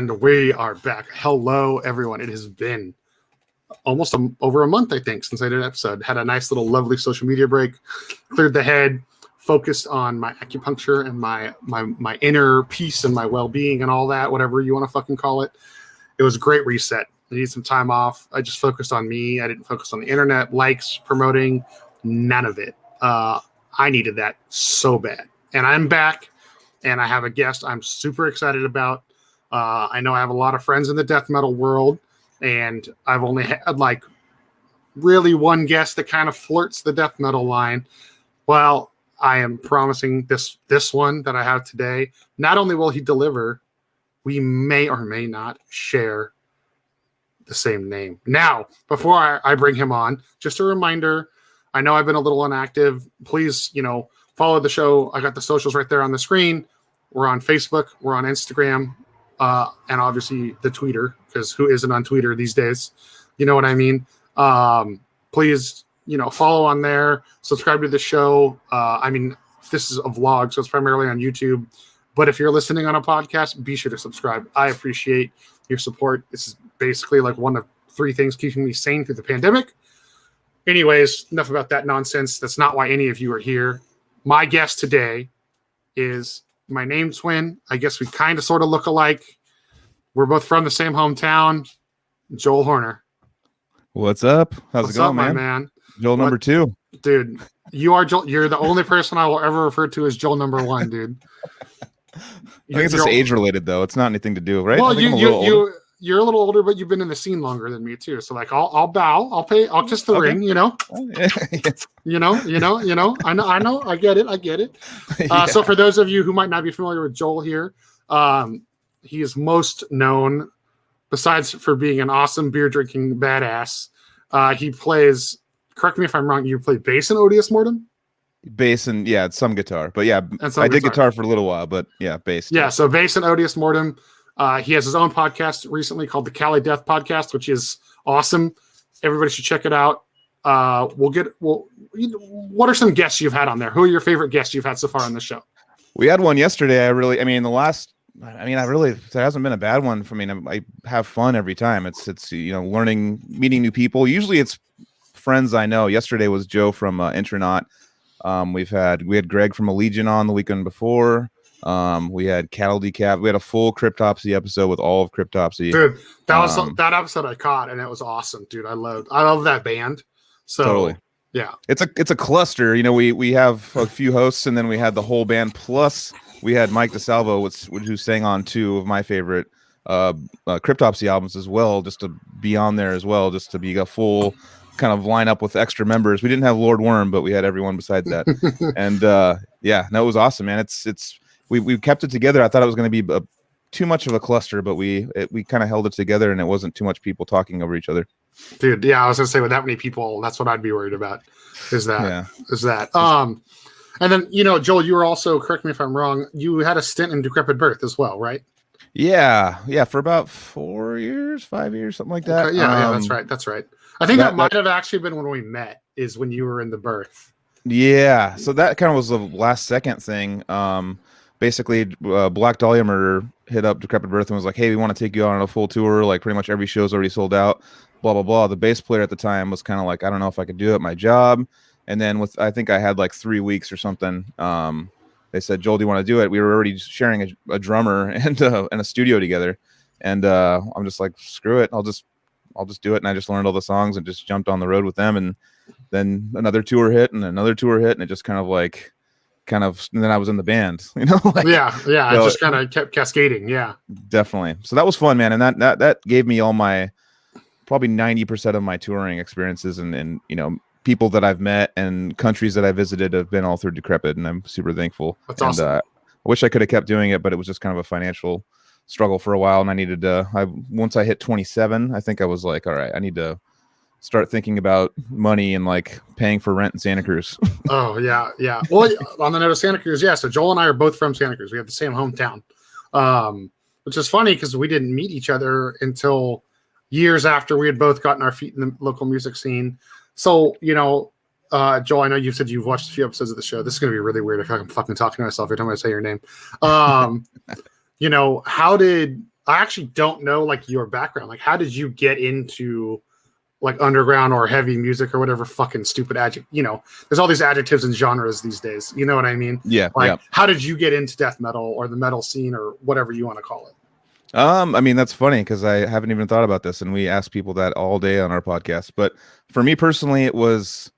And we are back. Hello, everyone. It has been almost over a month, I think, since I did an episode. Had a nice little lovely social media break, cleared the head, focused on my acupuncture and my inner peace and my well-being and all that, whatever you want to fucking call it. It was a great reset. I needed some time off. I just focused on me. I didn't focus on the internet, likes, promoting, none of it. I needed that so bad. And I'm back, and I have a guest I'm super excited about. I know I have a lot of friends in the death metal world, and I've only had like really one guest that kind of flirts the death metal line. Well, I am promising this one that I have today. Not only will he deliver, we may or may not share the same name. Now, before I bring him on, just a reminder, I know I've been a little inactive. Please, follow the show. I got the socials right there on the screen. We're on Facebook. We're on Instagram. And obviously the Twitter, because who isn't on Twitter these days? You know what I mean? Please, follow on there. Subscribe to the show. This is a vlog, so it's primarily on YouTube. But if you're listening on a podcast, be sure to subscribe. I appreciate your support. This is basically like one of 3 things keeping me sane through the pandemic. Anyways, enough about that nonsense. That's not why any of you are here. My guest today is my name twin. I guess we kind of sort of look alike. We're both from the same hometown. Joel Horner. What's up? How's What's it going, up, man? My man? Joel number 2. Dude, you are Joel. You're the only person I will ever refer to as Joel number 1, dude. I think it's just age related, though. It's not anything to do, right? Well, you're a little older, but you've been in the scene longer than me too. So like, I'll bow, I'll kiss the ring, I know, I get it. Yeah. So for those of you who might not be familiar with Joel here, he is most known, besides for being an awesome beer drinking badass. He plays. Correct me if I'm wrong. You play bass in Odious Mortem. Bass and some guitar, but I did guitar for a little while, but bass. Yeah, so bass and Odious Mortem. He has his own podcast recently called the Cali Death Podcast, which is awesome. Everybody should check it out. What are some guests you've had on there? Who are your favorite guests you've had so far on the show? We had one yesterday. There hasn't been a bad one for me. I have fun every time. It's learning, meeting new people. Usually it's friends I know. Yesterday was Joe from Intronaut. We had Greg from Allegiant on the weekend before. We had Cattle Decap. We had a full Cryptopsy episode with all of Cryptopsy. Dude, that episode I caught, and it was awesome, dude. I love that band. So totally. Yeah. It's a cluster. We have a few hosts, and then we had the whole band, plus we had Mike DeSalvo, who sang on 2 of my favorite Cryptopsy albums as well, just to be on there as well, just to be a full kind of line up with extra members. We didn't have Lord Worm, but we had everyone besides that. And it was awesome, man. We kept it together. I thought it was going to be too much of a cluster, but we kind of held it together, and it wasn't too much people talking over each other. Dude, yeah, I was going to say, with that many people, that's what I'd be worried about. Is that? And then Joel, you were also, correct me if I'm wrong, you had a stint in Decrepit Birth as well, right? Yeah, for about 4 years, 5 years, something like that. Okay, yeah, that's right. I think that might have actually been when we met, is when you were in the Birth. Yeah, so that kind of was the last second thing. Basically, Black Dahlia Murder hit up Decrepit Birth and was like, hey, we want to take you out on a full tour. Like, pretty much every show's already sold out, blah, blah, blah. The bass player at the time was kind of like, I don't know if I could do it, my job. And then I think I had like 3 weeks or something. They said, Joel, do you want to do it? We were already sharing a drummer and a studio together. And I'm just like, screw it. I'll just do it. And I just learned all the songs and just jumped on the road with them. And then another tour hit and another tour hit. And it just and then I was in the band, it just kind of kept cascading. Yeah, definitely. So that was fun, man. And that gave me all my, probably 90% of my touring experiences and people that I've met and countries that I visited have been all through Decrepit, and I'm super thankful. That's awesome. I wish I could have kept doing it, but it was just kind of a financial struggle for a while. And I needed once I hit 27, I think I was like, all right, I need to start thinking about money and like paying for rent in Santa Cruz. Oh yeah. Well, on the note of Santa Cruz, so Joel and I are both from Santa Cruz. We have the same hometown, which is funny because we didn't meet each other until years after we had both gotten our feet in the local music scene. So Joel, I know you said you've watched a few episodes of the show. This is gonna be really weird if I'm fucking talking to myself every time I say your name. How did I actually don't know like your background. Like, how did you get into like underground or heavy music or whatever fucking stupid adjective? You know, there's all these adjectives and genres these days. You know what I mean? Yeah, Like, yeah. how did you get into death metal or the metal scene or whatever you want to call it? I mean, that's funny because I haven't even thought about this, and we ask people that all day on our podcast. But for me personally, it was,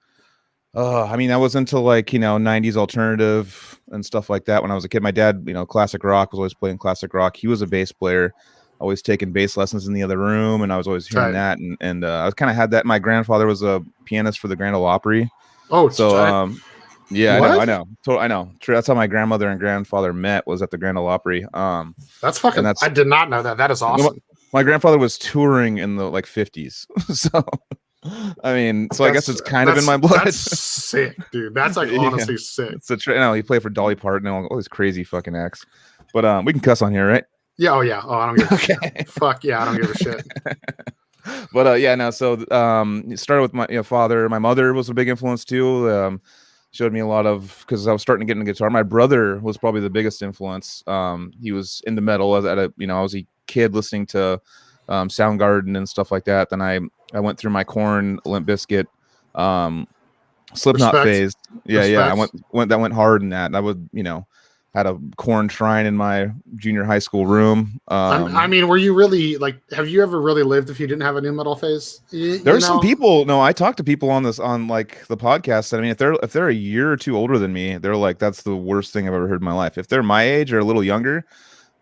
I mean, I was into like, 90s alternative and stuff like that when I was a kid. My dad, classic rock, was always playing classic rock. He was a bass player, always taking bass lessons in the other room, and I was always hearing that. And I kind of had that. My grandfather was a pianist for the Grand Ole Opry. Oh, so yeah, what? I know. I know. True. That's how my grandmother and grandfather met, was at the Grand Ole Opry. That's fucking. I did not know that. That is awesome. My grandfather was touring in the like 50s. So, I mean, I guess it's kind of in my blood. That's sick, dude. That's like honestly sick. It's he played for Dolly Parton and all these crazy fucking acts. But we can cuss on here, right? Yeah. Oh yeah. Oh, I don't give a shit. Fuck yeah. I don't give a shit. But yeah, no. So it started with my father. My mother was a big influence too. Showed me a lot of, because I was starting to get into guitar. My brother was probably the biggest influence. He was into metal I was a kid listening to Soundgarden and stuff like that. Then I went through my Korn, Limp Bizkit, Slipknot phase. Yeah. I went hard in that. And I would, had a Korn shrine in my junior high school room. I mean, were you really like? Have you ever really lived if you didn't have a new metal phase? There's some people. No, I talk to people on like the podcast. I mean, if they're a year or two older than me, they're like, that's the worst thing I've ever heard in my life. If they're my age or a little younger,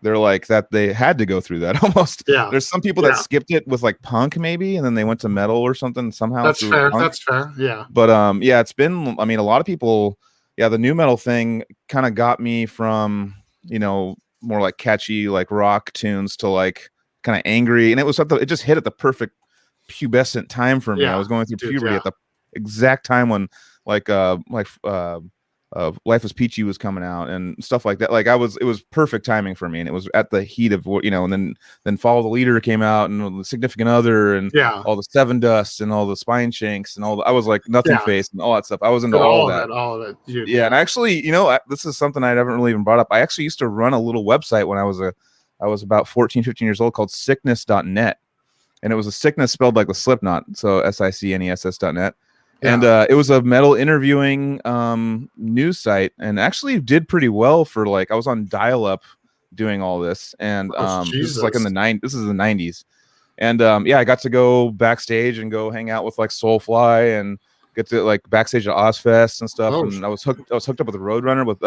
they're like that. They had to go through that almost. Yeah. There's some people that skipped it with like punk maybe, and then they went to metal or something somehow. That's fair. Punk. That's fair. Yeah. But yeah, it's been. I mean, a lot of people. Yeah, the new metal thing kind of got me from more like catchy like rock tunes to like kind of angry, and it just hit at the perfect pubescent time for me. I was going through puberty at the exact time when Life is Peachy was coming out and stuff like that. Like it was perfect timing for me, and it was at the heat of and then Follow the Leader came out, and the Significant Other, and all the Seven Dust and all the Spine Shanks and I was like Nothing Face and all that stuff. I was into all of that. All of it. Dude, yeah, and actually, this is something I haven't really even brought up. I actually used to run a little website when I was about 14, 15 years old called sickness.net, and it was a sickness spelled like the Slipknot, so SICNESS.net. And it was a metal interviewing news site, and actually did pretty well for like, I was on dial-up doing all this, and this is like in the 90s, and I got to go backstage and go hang out with like Soulfly and get to like backstage at Ozfest and stuff. And I was hooked up with the Roadrunner with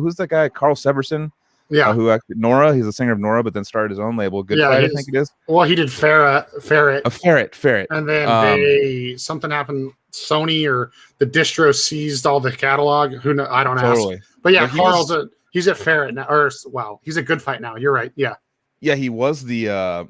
who's that guy, Carl Severson? Yeah, who actually Nora? He's a singer of Nora, but then started his own label, Good Fight, I think it is. Well, he did Ferret. Ferret. And then something happened. Sony or the distro seized all the catalog. Who know? I don't know. But yeah, Carl's he's at Ferret now. He's at Good Fight now. You're right. Yeah. Yeah, he was the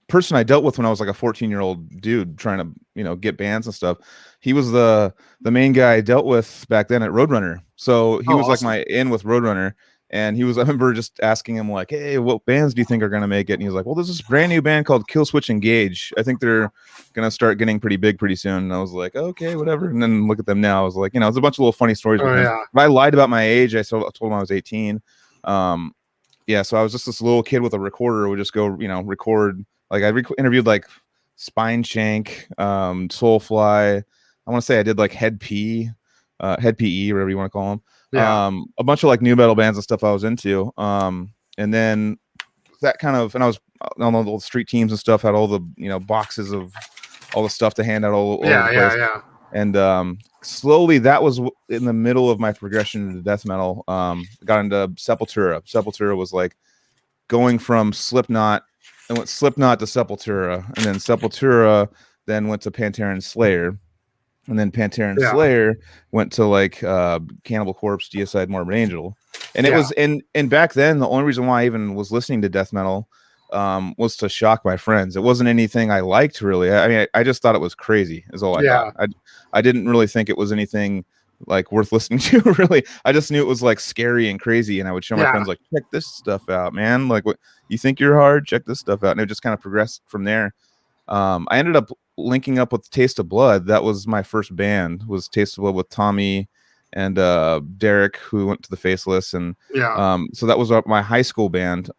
person I dealt with when I was like a 14-year-old dude trying to get bands and stuff. He was the main guy I dealt with back then at Roadrunner. So he was awesome. Like my in with Roadrunner. And I remember just asking him like, hey, what bands do you think are going to make it? And he was like, well, there's this brand new band called Killswitch Engage. I think they're going to start getting pretty big pretty soon. And I was like, okay, whatever. And then look at them now. I was like, it's a bunch of little funny stories. If I lied about my age, I told him I was 18. Yeah, so I was just this little kid with a recorder who would just go, record. Like I interviewed like Spine Shank, Soulfly. I want to say I did like Head PE, whatever you want to call them. Yeah. A bunch of like new metal bands and stuff I was into. And then that kind of, and I was on all the street teams and stuff, had all the, boxes of all the stuff to hand out all over the place. Yeah. And slowly that was in the middle of my progression into death metal. Got into Sepultura. Sepultura was like going from Slipknot, and went Slipknot to Sepultura, and then Sepultura then went to Pantera and Slayer. And then Pantera and Slayer went to like Cannibal Corpse, Deicide, Morbid Angel. And it was and back then the only reason why I even was listening to death metal was to shock my friends. It wasn't anything I liked really. I mean, I just thought it was crazy is all I thought. I didn't really think it was anything like worth listening to really. I just knew it was like scary and crazy, and I would show my friends like, check this stuff out, man. Like, what you think you're hard, check this stuff out. And it just kind of progressed from there. I ended up linking up with Taste of Blood. That was my first band, was Taste of Blood with Tommy and Derek, who went to the Faceless, and so that was my high school band.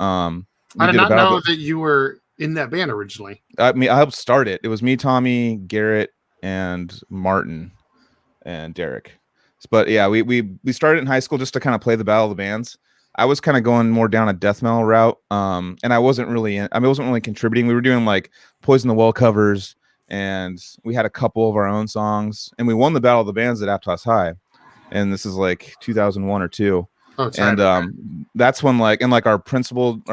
I We did did a not battle. know that you were in that band originally. I mean, I helped start it. It was me, Tommy, Garrett, and Martin and Derek. But yeah, we started in high school just to kind of play the battle of the bands. I was kind of going more down a death metal route, and I wasn't really I wasn't really contributing. We were doing like Poison the Well covers, and we had a couple of our own songs, and we won the battle of the bands at Aptos High, and this is like 2001 or 2. Oh, it's And right. that's when like our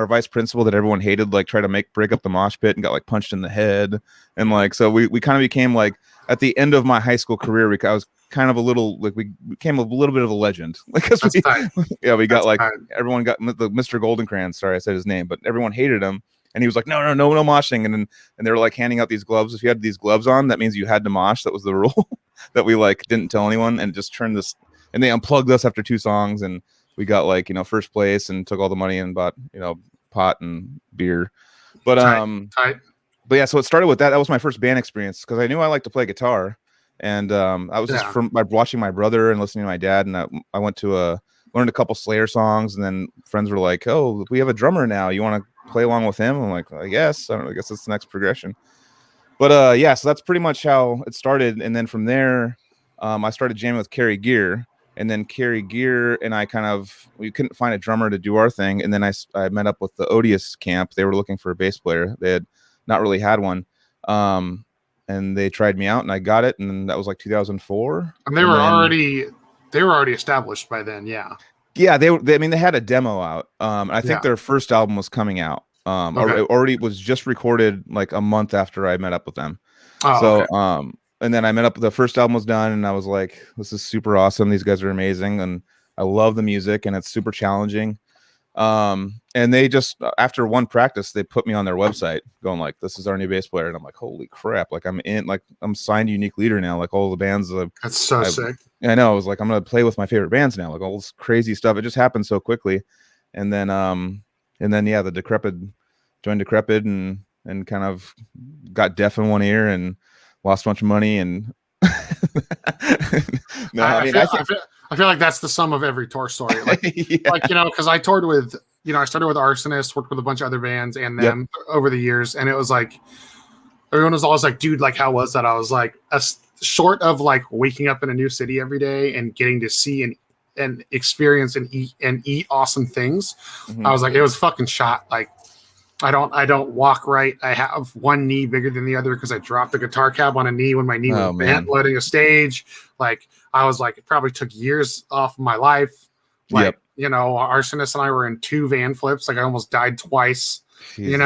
vice principal that everyone hated, like tried to break up the mosh pit and got like punched in the head. And like, so we kind of became like, at the end of my high school career, I was kind of a little, like, we became a little bit of a legend. Like, cause That's tight. we got That's like, tight. everyone got the Mr. Goldencrans. Sorry, I said his name, but everyone hated him. And he was like, no moshing. And they were like handing out these gloves. If you had these gloves on, that means you had to mosh. That was the rule that we like didn't tell anyone, and just turned this, and they unplugged us after 2 songs, and we got like, first place, and took all the money and bought, pot and beer. But Tight. but yeah, so it started with that. That was my first band experience, because I knew I liked to play guitar, and I was just from by watching my brother and listening to my dad, and I went to learned a couple Slayer songs, and then friends were like, "Oh, we have a drummer now. You want to play along with him?" I'm like, "I guess. I guess that's the next progression." But yeah, so that's pretty much how it started, and then from there, I started jamming with Carrie Gear. And then Carrie Gear and I we couldn't find a drummer to do our thing. And then I met up with the Odious camp. They were looking for a bass player. They had not really had one. And they tried me out, and I got it. And that was like 2004. And they were already established by then. Yeah. Yeah. They had a demo out. I think their first album was coming out. Already was just recorded like a month after I met up with them. And then I met up, the first album was done, and I was like, this is super awesome. These guys are amazing, and I love the music, and it's super challenging. And they just, after one practice, they put me on their website going like, this is our new bass player. And I'm like, holy crap. Like I'm signed to Unique Leader now. Like all the bands. That's so sick. I know. I was like, I'm going to play with my favorite bands now. Like all this crazy stuff. It just happened so quickly. And then yeah, the Decrepit joined Decrepit and kind of got deaf in one ear and lost a bunch of money. And no, I feel like that's the sum of every tour story. Like, because I toured with, I started with Arsonist, worked with a bunch of other bands and them over the years. And it was like, everyone was always like, dude, like, how was that? I was like, short of like waking up in a new city every day and getting to see and experience and eat awesome things. Mm-hmm. I was like, it was fucking shot. Like, I don't walk right. I have one knee bigger than the other because I dropped the guitar cab on a knee when my knee was bent loading a stage. Like, I was like, it probably took years off my life. Like, Arsonist and I were in 2 van flips. Like, I almost died twice. Jesus.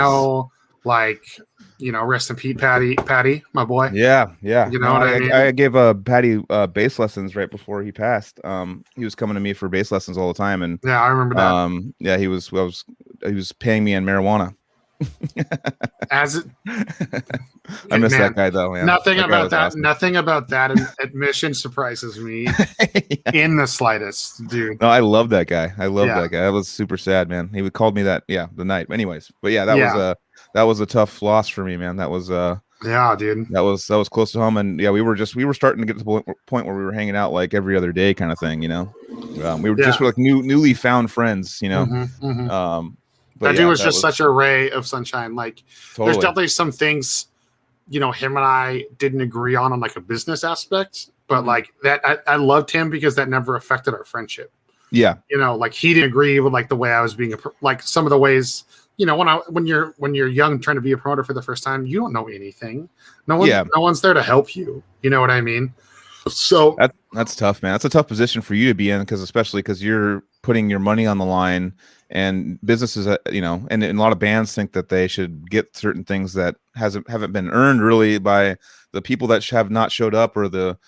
Rest in peace, Patty, my boy. Yeah. You know what I mean? I gave Patty bass lessons right before he passed. He was coming to me for bass lessons all the time, and yeah, I remember that. He was paying me in marijuana. I miss that guy though. Man. Nothing about that. Awesome. Nothing about that admission surprises me in the slightest, dude. No, I love that guy. That guy. That was super sad, man. He would call me that. Yeah, the night. Anyways, but yeah, that was a tough loss for me, man. That was dude. That was close to home, and yeah, we were starting to get to the point where we were hanging out like every other day, kind of thing. We were just like newly found friends. Mm-hmm, mm-hmm. That dude was just such a ray of sunshine. Like, there's definitely some things, him and I didn't agree on like a business aspect, but like that, I loved him because that never affected our friendship. Yeah. Like he didn't agree with like the way I was being, like some of the ways, when you're young trying to be a promoter for the first time, you don't know anything. No one's there to help you. You know what I mean? So that's tough, man. That's a tough position for you to be in, especially because you're putting your money on the line, and businesses, and a lot of bands think that they should get certain things that haven't been earned really by the people that have not showed up, or the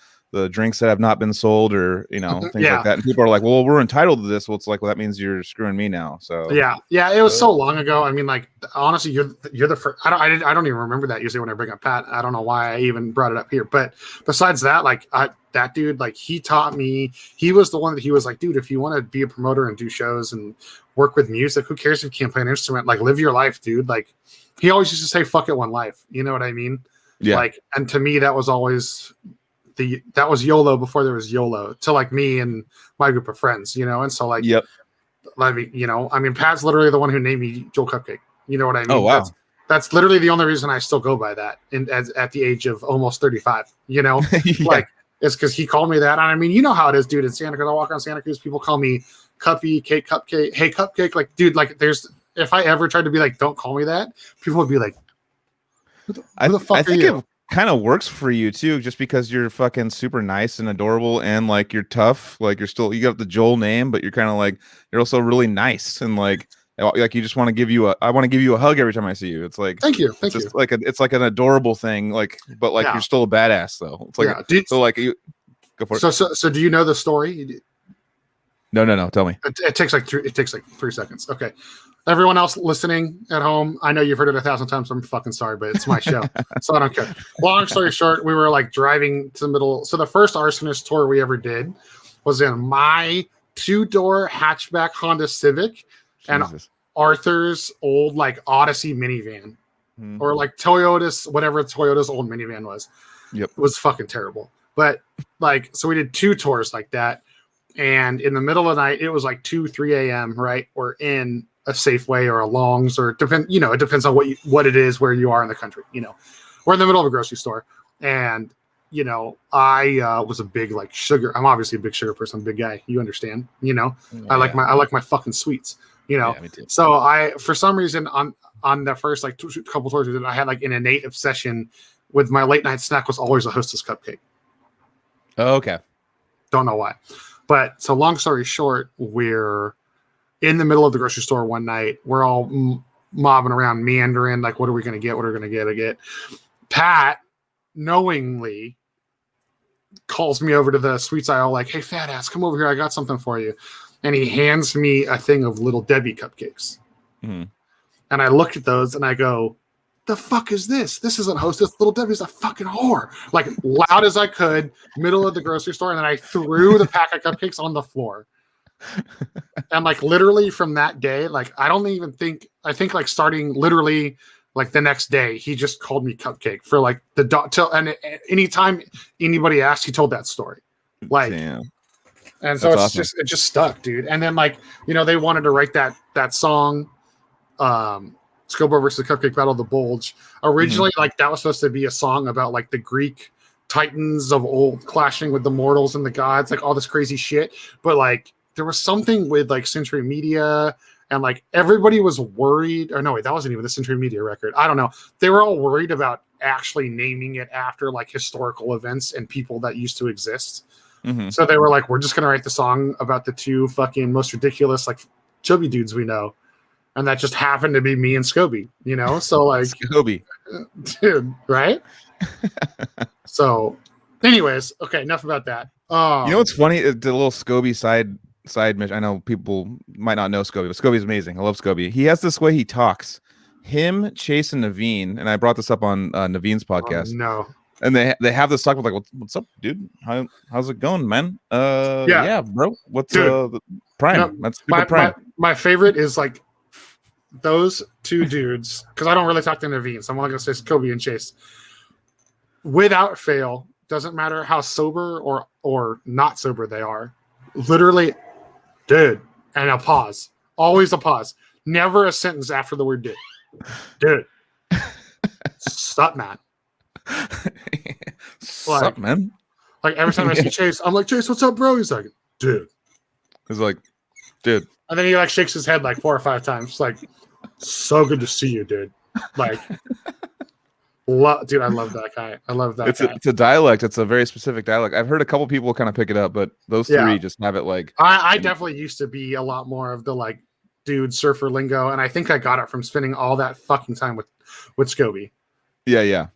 drinks that have not been sold, or things like that. And people are like, well, we're entitled to this. Well, it's like, well, that means you're screwing me now. So yeah, it was so long ago. I mean, like, honestly, you're the first. I don't even remember that usually when I bring up Pat. I don't know why I even brought it up here. But besides that, like, that dude, like, he taught me. He was the one that he was like, dude, if you want to be a promoter and do shows and work with music, who cares if you can't play an instrument? Like, live your life, dude. Like, he always used to say, fuck it, one life. You know what I mean? Yeah. Like, and to me, that was always that was YOLO before there was YOLO, to like me and my group of friends, and so like, yep. I mean, Pat's literally the one who named me Joel Cupcake. You know what I mean? Oh wow. That's literally the only reason I still go by that. At the age of almost 35, you know, Yeah. like it's because he called me that. And I mean, you know how it is, dude. In Santa Cruz, I walk around Santa Cruz, people call me Cuppy, Cake, Cupcake, hey Cupcake. Like, dude, like if I ever tried to be like, don't call me that, people would be like, who the fuck I are think you? it kind of works for you too, just because you're fucking super nice and adorable, and like you're tough. Like you got the Joel name, but you're kind of like you're also really nice and like you just want to give you I want to give you a hug every time I see you. It's like Thank you. it's just like it's like an adorable thing, like but like you're still a badass though. It's like so like you go for it. So do you know the story? No. Tell me. It takes like 3 seconds. Okay. Everyone else listening at home, I know you've heard it 1,000 times. I'm fucking sorry, but it's my show, so I don't care. Long story short, we were like driving to the middle. So the first Arsonist tour we ever did was in my 2-door hatchback Honda Civic and Arthur's old like Odyssey minivan, or like Toyota's whatever Toyota's old minivan was. Yep, it was fucking terrible. But like, so we did 2 tours like that, and in the middle of the night, it was like 2-3 a.m. Right, we're in a Safeway or a Long's, or it depends on what it is where you are in the country. You know, we're in the middle of a grocery store, and you know, I was a big like sugar. I'm obviously a big sugar person, big guy. You understand? You know, I like my fucking sweets. You know, me too. So I, for some reason, on the first like couple tours we did, I had like an innate obsession with my late night snack was always a Hostess cupcake. Oh, okay. Don't know why, but so long story short, we're in the middle of the grocery store one night. We're all mobbing around, meandering, like, what are we going to get? What are we going to get? Pat knowingly calls me over to the sweets aisle, like, hey, fat ass, come over here. I got something for you. And he hands me a thing of Little Debbie cupcakes. Mm-hmm. And I look at those and I go, the fuck is this? This isn't Hostess. Little Debbie's a fucking whore. Like, loud as I could, middle of the grocery store. And then I threw the pack of cupcakes on the floor. And like literally from that day, like I think like starting literally like the next day, he just called me Cupcake for like the dog till, and anytime anybody asked, he told that story. Like, damn. And so it's awesome. It just stuck, dude. And then like, you know, they wanted to write that song, Scobo versus the Cupcake Battle of the Bulge. Originally, like that was supposed to be a song about like the Greek titans of old clashing with the mortals and the gods, like all this crazy shit. But like there was something with like Century Media, and like everybody was worried, or no, wait, that wasn't even the Century Media record. I don't know. They were all worried about actually naming it after like historical events and people that used to exist. Mm-hmm. So they were like, we're just going to write the song about the 2 fucking most ridiculous, like chubby dudes we know. And that just happened to be me and Scobie, you know? So like, Scobie, dude, right? So anyways, okay, enough about that. You know what's funny? The little Scobie side mission. I know people might not know Scobie, but Scobie's amazing. I love Scobie. He has this way he talks. Him, Chase, and Naveen, and I brought this up on Naveen's podcast. No. And they have this talk with like, what's up, dude? How's it going, man? Yeah, bro. What's the Prime? No, That's Prime. My favorite is like those 2 dudes, because I don't really talk to Naveen, so I'm only gonna say Scobie and Chase. Without fail, doesn't matter how sober or not sober they are. Literally, dude, and a pause. Always a pause. Never a sentence after the word dude. Dude. Sup, man. Sup, man. Like every time I see Chase, I'm like, Chase, what's up, bro? He's like, dude. He's like, dude. And then he like shakes his head like 4 or 5 times. Like, so good to see you, dude. Like, dude, I love that guy. I love that guy. It's a dialect. It's a very specific dialect. I've heard a couple people kind of pick it up, but those 3 just have it like. I definitely used to be a lot more of the like dude surfer lingo, and I think I got it from spending all that fucking time with Scobie. Yeah.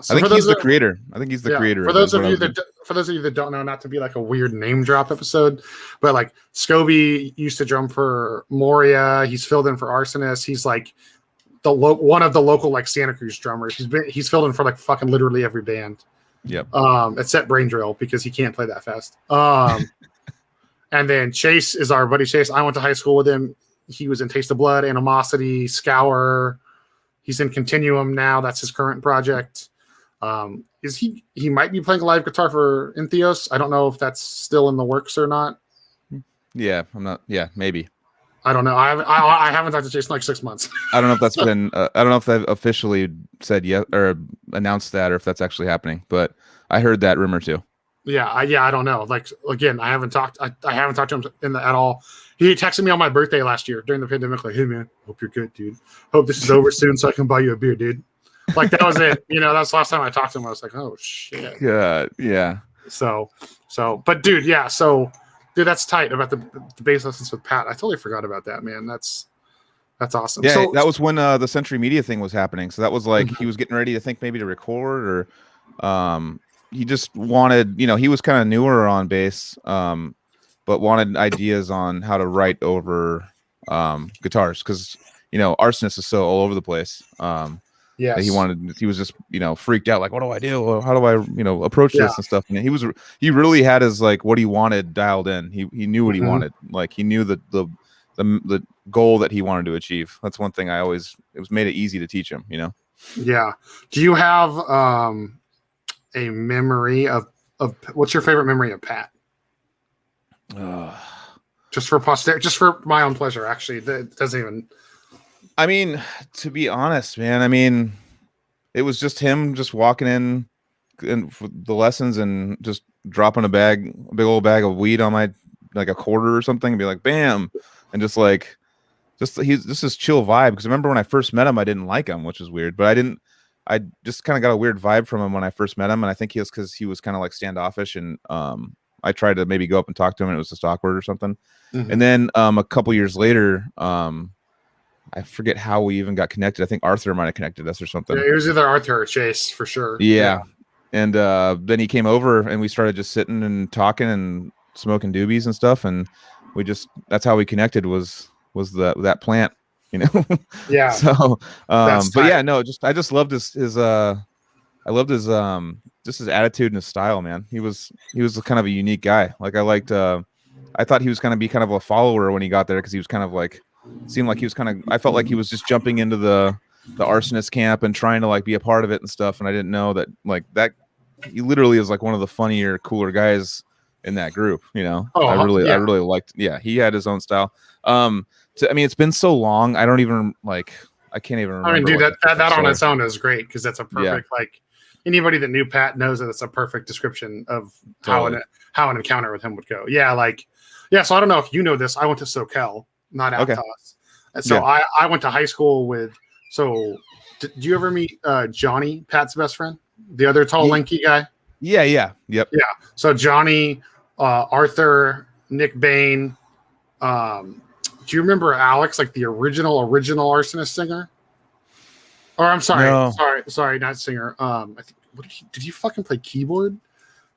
So I think he's the creator. For those of you that don't know, not to be like a weird name drop episode, but like Scobie used to drum for Moria. He's filled in for Arsonist. He's like one of the local like Santa Cruz drummers. He's filled in for like fucking literally every band. Yep. Except Brain Drill, because he can't play that fast. And then Chase is our buddy Chase. I went to high school with him. He was in Taste of Blood, Animosity, Scour. He's in Continuum now. That's his current project. He might be playing live guitar for Entheos. I don't know if that's still in the works or not. Yeah, I'm not. Yeah, maybe. I don't know. I haven't talked to Jason in like 6 months. I don't know if that's been. I don't know if they've officially said yes or announced that, or if that's actually happening. But I heard that rumor too. I don't know. Like again, I haven't talked to him at all. He texted me on my birthday last year during the pandemic, like, "Hey man, hope you're good, dude. Hope this is over soon, so I can buy you a beer, dude." Like that was it. That's the last time I talked to him. I was like, "Oh shit." Yeah. But dude, yeah. So, dude, that's tight about the bass lessons with Pat. I totally forgot about that, man. That's awesome. Yeah, So that was when the Century Media thing was happening. So that was like Mhm. he was getting ready to think maybe to record, or he just wanted, he was kind of newer on bass, but wanted ideas on how to write over guitars because Arsonist is so all over the place. That he was just freaked out, like, what do I do? How do I approach Yeah. this and stuff? And he really had his like what he wanted dialed in. He knew what he wanted. Like he knew the goal that he wanted to achieve. That's one thing it made it easy to teach him. Yeah. Do you have a memory of what's your favorite memory of Pat? Just for posterity, just for my own pleasure. Actually, that doesn't even. I mean, to be honest, man. I mean, it was just him just walking in for the lessons and just dropping a big old bag of weed on my like a quarter or something, and be like, bam, and just he's just this chill vibe. Because I remember when I first met him, I didn't like him, which was weird, but I just kind of got a weird vibe from him when I first met him, and I think he was because he was kind of like standoffish, and I tried to maybe go up and talk to him, and it was just awkward or something. And then a couple years later, I forget how we even got connected. I think Arthur might have connected us or something. Yeah, it was either Arthur or Chase for sure. Yeah. And then he came over and we started just sitting and talking and smoking doobies and stuff, and that's how we connected was that plant, Yeah. So but tight. yeah, no, I just loved his I loved his just his attitude and his style, man. He was kind of a unique guy. Like I thought he was going to be kind of a follower when he got there, because he was kind of like seemed like he was kind of, I felt like he was just jumping into the arsonist camp and trying to like be a part of it and stuff, and I didn't know that like that he literally is like one of the funnier, cooler guys in that group. I really liked. Yeah, he had his own style. I mean, it's been so long, I don't even like, I can't even remember. I mean, dude, that on its own is great, because that's a perfect like anybody that knew Pat knows that it's a perfect description of Totally. how an encounter with him would go. Yeah, like so I don't know if you know this. I went to SoCal, not Altos. And so I went to high school with. So did you ever meet Johnny, Pat's best friend, the other tall, lanky guy? Yep. Yeah. So Johnny, Arthur, Nick Bain. Do you remember Alex, like the original arsonist singer? Or I'm sorry, No. sorry, not singer. I think did he fucking play keyboard?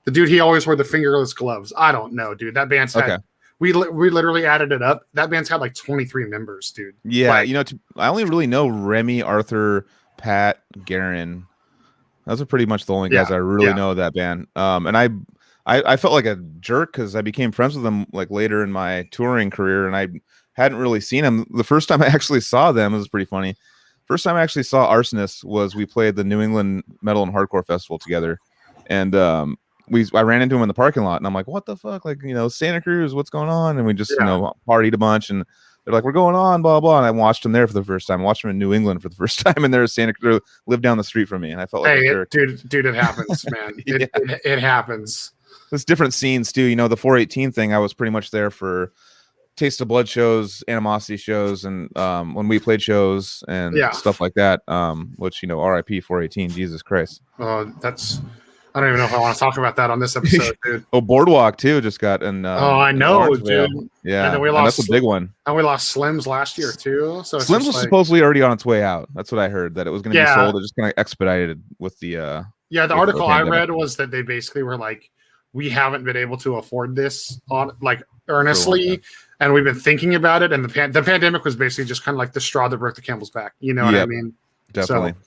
The dude, he always wore the fingerless gloves. I don't know, dude. That band's had we literally added it up. That band's had like 23 members, dude. Yeah, like, I only really know Remy, Arthur, Pat, Garen. Those are pretty much the only guys I really know of that band. And I felt like a jerk because I became friends with them like later in my touring career, and I hadn't really seen them. The first time I actually saw them, it was pretty funny. First time I actually saw Arsonist was we played the New England Metal and Hardcore Festival together, and I ran into him in the parking lot, and I'm like, what the fuck? Like, Santa Cruz, what's going on? And we just, partied a bunch, and they're like, we're going on, blah, blah. And I watched him there for the first time. I watched him in New England for the first time, and there's Santa Cruz, lived down the street from me, and I felt like a jerk. Dude, it happens, man. It happens. There's different scenes, too. The 418 thing, I was pretty much there for Taste of Blood shows, Animosity shows, and when we played shows and stuff like that, which, RIP 418, Jesus Christ. I don't even know if I want to talk about that on this episode, dude. Boardwalk too just got in. I know, dude. Yeah, and then we lost. That's a big one. And we lost Slims last year too. So Slims was supposedly already on its way out. That's what I heard. That it was going to be sold. It just kind of expedited with the. The article I read was that they basically were like, we haven't been able to afford this on like earnestly, and we've been thinking about it. And the pandemic was basically just kind of like the straw that broke the camel's back. You know what I mean? Definitely. So,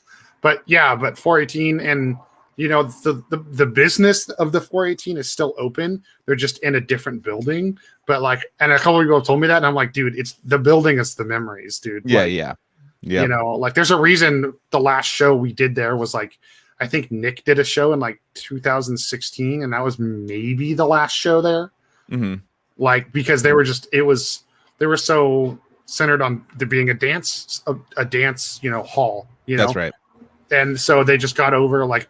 but 418 and. The business of the 418 is still open. They're just in a different building. But and a couple of people told me that, and I'm like, dude, it's the building is the memories, dude. Yeah. There's a reason the last show we did there was I think Nick did a show in 2016, and that was maybe the last show there. Mm-hmm. Because they were so centered on there being a dance, hall. That's right. And so they just got over like,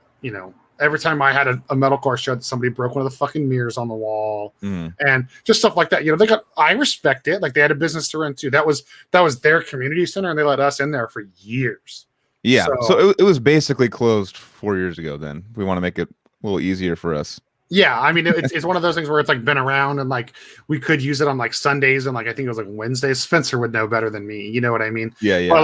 every time I had a metalcore show, somebody broke one of the fucking mirrors on the wall, and just stuff like that. I respect it. Like they had a business to run too. That was their community center, and they let us in there for years. Yeah. So it was basically closed 4 years ago. Then we want to make it a little easier for us. Yeah, I mean, it's one of those things where it's like been around, and like we could use it on like Sundays, and like I think it was like Wednesdays. Spencer would know better than me. You know what I mean? Yeah. But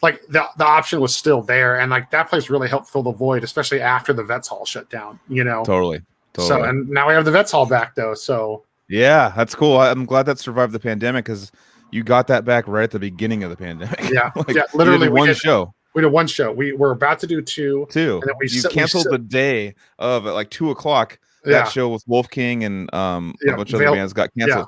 like the option was still there, and like that place really helped fill the void, especially after the Vets Hall shut down. Totally. So and now we have the Vets Hall back though. So yeah, that's cool. I'm glad that survived the pandemic because you got that back right at the beginning of the pandemic. Yeah, yeah. Literally one show. We did one show. We were about to do two. And then you canceled the day of at like 2:00. That show with Wolf King and a bunch of other bands got canceled.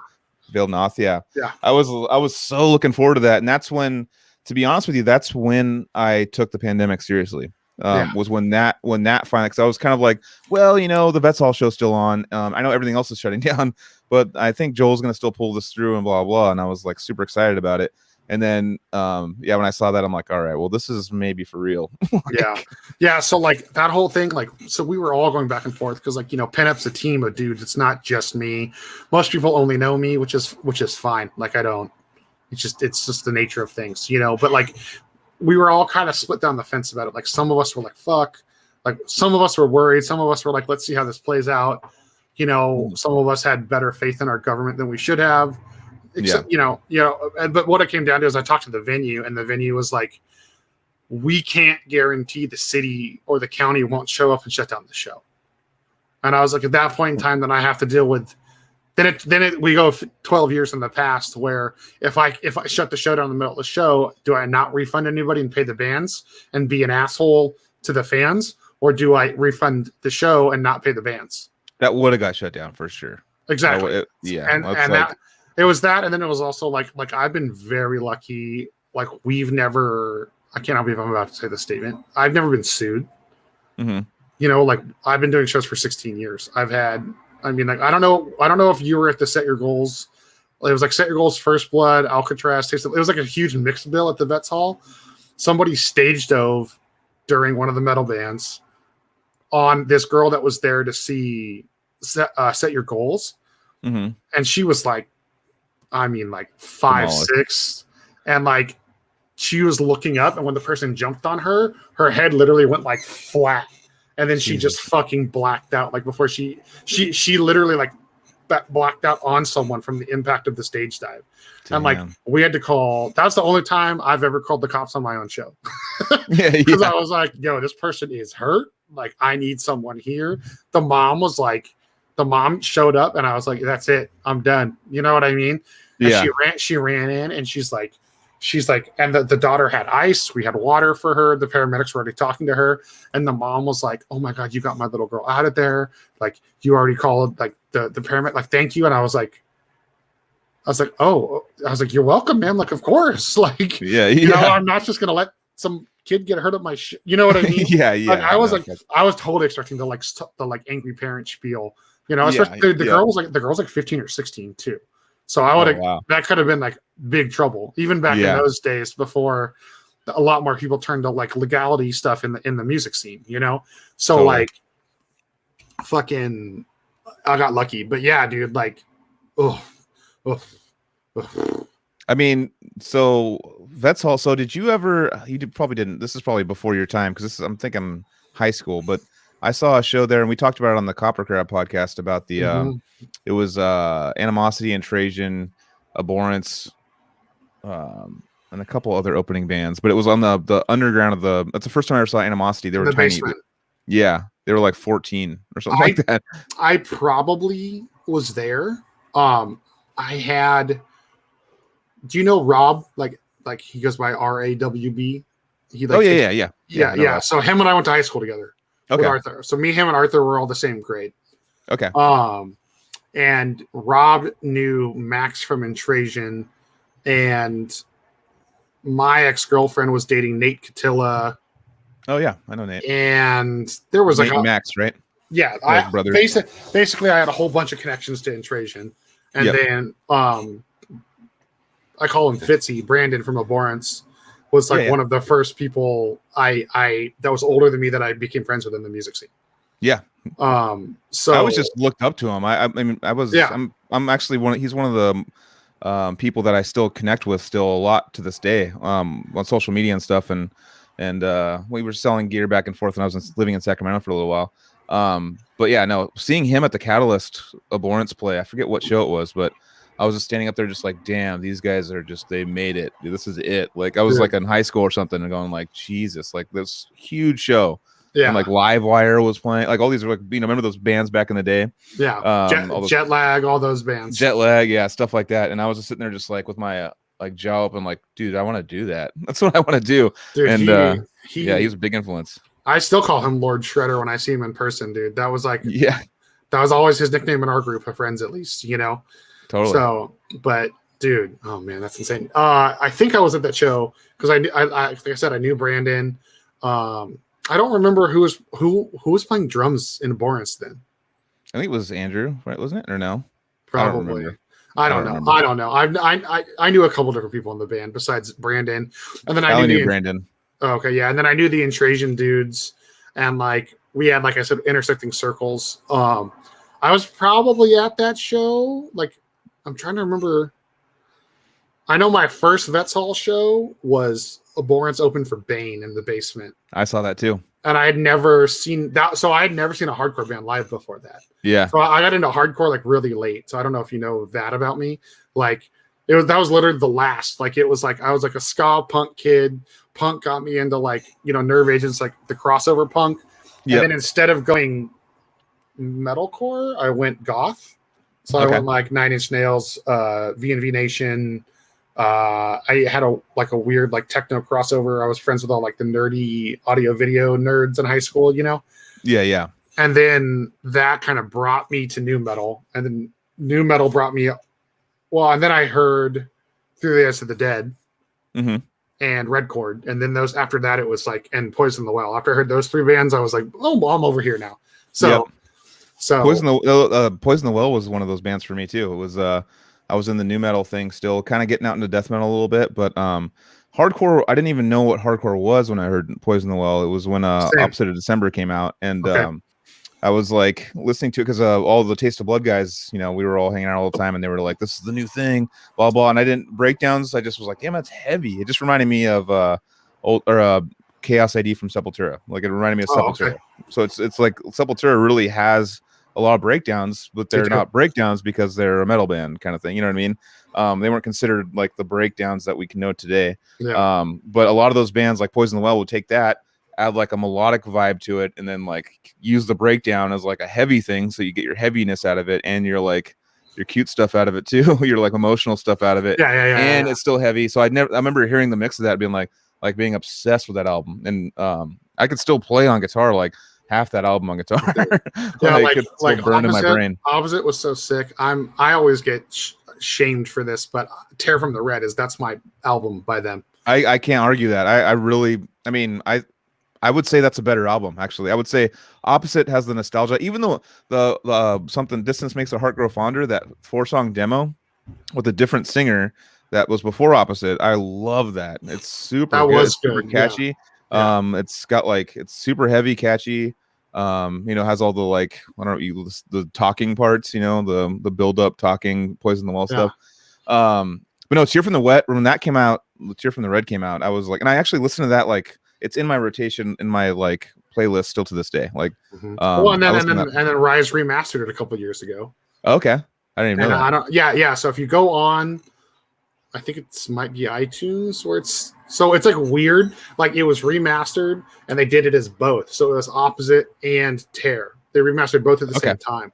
Veiled Noth, yeah. I was so looking forward to that, and that's when, to be honest with you, that's when I took the pandemic seriously. Was when that finally, because I was kind of like, well, the Vets Hall show's still on. I know everything else is shutting down, but I think Joel's gonna still pull this through and blah blah. And I was like super excited about it. And then, when I saw that, I'm like, all right, well, this is maybe for real. Yeah. So like that whole thing, so we were all going back and forth because Pinup's a team of dudes. It's not just me. Most people only know me, which is fine. Like I don't. It's just the nature of things, But like we were all kind of split down the fence about it. Like some of us were like, fuck. Like some of us were worried. Some of us were like, let's see how this plays out. Some of us had better faith in our government than we should have. Except, but what it came down to is I talked to the venue, and the venue was like, we can't guarantee the city or the county won't show up and shut down the show. And I was like, at that point in time, then I have to deal with, we go 12 years in the past where if I shut the show down in the middle of the show, do I not refund anybody and pay the bands and be an asshole to the fans? Or do I refund the show and not pay the bands? That would have got shut down for sure. Exactly. It was that, and then it was also like I've been very lucky. Like we've never, I can't believe I'm about to say this statement. I've never been sued. Like I've been doing shows for 16 years. I don't know if you were at the Set Your Goals. It was like Set Your Goals, First Blood, Alcatraz. It was like a huge mix bill at the Vets Hall. Somebody stage dove during one of the metal bands on this girl that was there to see Set Your Goals, and she was like, 5'6", and like she was looking up, and when the person jumped on her head literally went like flat, and then she just fucking blacked out. Like before she literally like blacked out on someone from the impact of the stage dive. Damn. And like we had to call. That was the only time I've ever called the cops on my own show. Because I was like, yo, this person is hurt. Like I need someone here. The mom showed up, and I was like, that's it, I'm done. You know what I mean? And she ran in, and she's like, and the daughter had ice. We had water for her. The paramedics were already talking to her, and the mom was like, oh my God, you got my little girl out of there. Like you already called like the paramedic, like, thank you. And I was like, you're welcome, man. Like, of course. Like, I'm not just going to let some kid get hurt at my shit. You know what I mean? Like, I was totally expecting the angry parent spiel, especially the girl's like 15 or 16 too. So I would have, that could have been like big trouble even back in those days before a lot more people turned to like legality stuff in the music scene, So totally. Like fucking, I got lucky, but yeah, dude, like, I mean, so Vets Hall. So did you ever? Probably didn't. This is probably before your time because I'm thinking high school. But I saw a show there, and we talked about it on the Copper Crab podcast about the. It was Animosity and Trajan, Abhorrence, and a couple other opening bands. But it was on the underground of the. That's the first time I ever saw Animosity. They were tiny. Basement. Yeah, they were like 14 or something like that. I probably was there. I had. Do you know Rob? Like he goes by RAWB. Yeah. So him and I went to high school together. Okay. With Arthur. So me, him, and Arthur were all the same grade. Okay. And Rob knew Max from Intrasion, and my ex-girlfriend was dating Nate Catilla. Oh yeah, I know Nate. And there was Nate and Max, right? Yeah, basically I had a whole bunch of connections to Intrasion, and then I call him Fitzy. Brandon from Abhorrence was like one of the first people I that was older than me that I became friends with in the music scene. Yeah. So I always just looked up to him. I mean, I'm actually he's one of the people that I still connect with still a lot to this day on social media and stuff. And we were selling gear back and forth when I was living in Sacramento for a little while. But yeah, no, seeing him at the Catalyst Abhorrence play, I forget what show it was, but I was just standing up there just like, damn, these guys are just, they made it. Dude, this is it. Like I was like in high school or something and going like, Jesus, like this huge show. Yeah. And like Livewire was playing, like all these were like, remember those bands back in the day? Yeah. Jet Lag, all those bands. Jet Lag, yeah, stuff like that. And I was just sitting there just like with my like jaw open, like, dude, I want to do that. That's what I want to do. Dude, and he was a big influence. I still call him Lord Shredder when I see him in person, dude. That was like, that was always his nickname in our group of friends, at least, you know? Totally. So, but dude, oh man, that's insane. I think I was at that show because like I said, I knew Brandon. I don't remember who was playing drums in Abhorrence then. I think it was Andrew, right? Wasn't it? Or no? Probably. I don't know. I knew a couple different people in the band besides Brandon, and then I knew Brandon. Oh, okay, yeah, and then I knew the Intrasian dudes, and like we had, like I said, intersecting circles. I was probably at that show. Like, I'm trying to remember. I know my first Vets Hall show was Abhorrence open for Bane in the basement. I saw that too. And I had never seen that. So I had never seen a hardcore band live before that. Yeah. So I got into hardcore like really late. So I don't know if you know that about me. Like that was literally the last. Like it was like I was like a ska punk kid. Punk got me into like, you know, Nerve Agents, like the crossover punk. Yep. And then instead of going metalcore, I went goth. So I went like Nine Inch Nails, V&V Nation. I had a weird like techno crossover. I was friends with all like the nerdy audio video nerds in high school, you know? Yeah. And then that kind of brought me to nu metal, and then nu metal brought me and then I heard Through the Eyes of the Dead and Red Chord. And then after that it was like, and Poison the Well. After I heard those three bands, I was like, oh, I'm over here now. So Poison the Well was one of those bands for me too. It was I was in the nu metal thing still, kind of getting out into death metal a little bit, but hardcore, I didn't even know what hardcore was when I heard Poison the Well. It was when Opposite of December came out, and I was like listening to it because all the Taste of Blood guys, you know, we were all hanging out all the time, and they were like, "This is the new thing," blah blah. And I didn't breakdowns. I just was like, "Damn, that's heavy." It just reminded me of Chaos ID from Sepultura. Like it reminded me of Sepultura. Okay. So it's like Sepultura really has a lot of breakdowns, but they're not breakdowns because they're a metal band kind of thing. You know what I mean? They weren't considered like the breakdowns that we can know today. Yeah. But a lot of those bands like Poison the Well would take that, add like a melodic vibe to it, and then like use the breakdown as like a heavy thing. So you get your heaviness out of it, and you're like your cute stuff out of it too. Your like emotional stuff out of it. And it's still heavy. So I remember hearing the mix of that being like being obsessed with that album. And I could still play on guitar like half that album on guitar. like burned in my brain. Opposite was so sick. I always get shamed for this, but Tear from the Red that's my album by them. I can't argue that. I would say that's a better album, actually. I would say Opposite has the nostalgia, even though the something Distance Makes the Heart Grow Fonder, that 4-song demo with a different singer that was before Opposite. I love that. It's super good. It's super catchy. Yeah. It's got like, it's super heavy, catchy. You know, has all the like, I don't know, the talking parts, you know, the build up talking Poison the Well stuff. But no, Tear from the Wet, when that came out, Tear from the Red came out, I was like, and I actually listened to that, like it's in my rotation in my like playlist still to this day. Like and then Rise remastered it a couple years ago. Okay. I didn't even know that. So if you go on, I think it might be iTunes where it's like weird. Like it was remastered and they did it as both. So it was Opposite and Tear. They remastered both at the same time.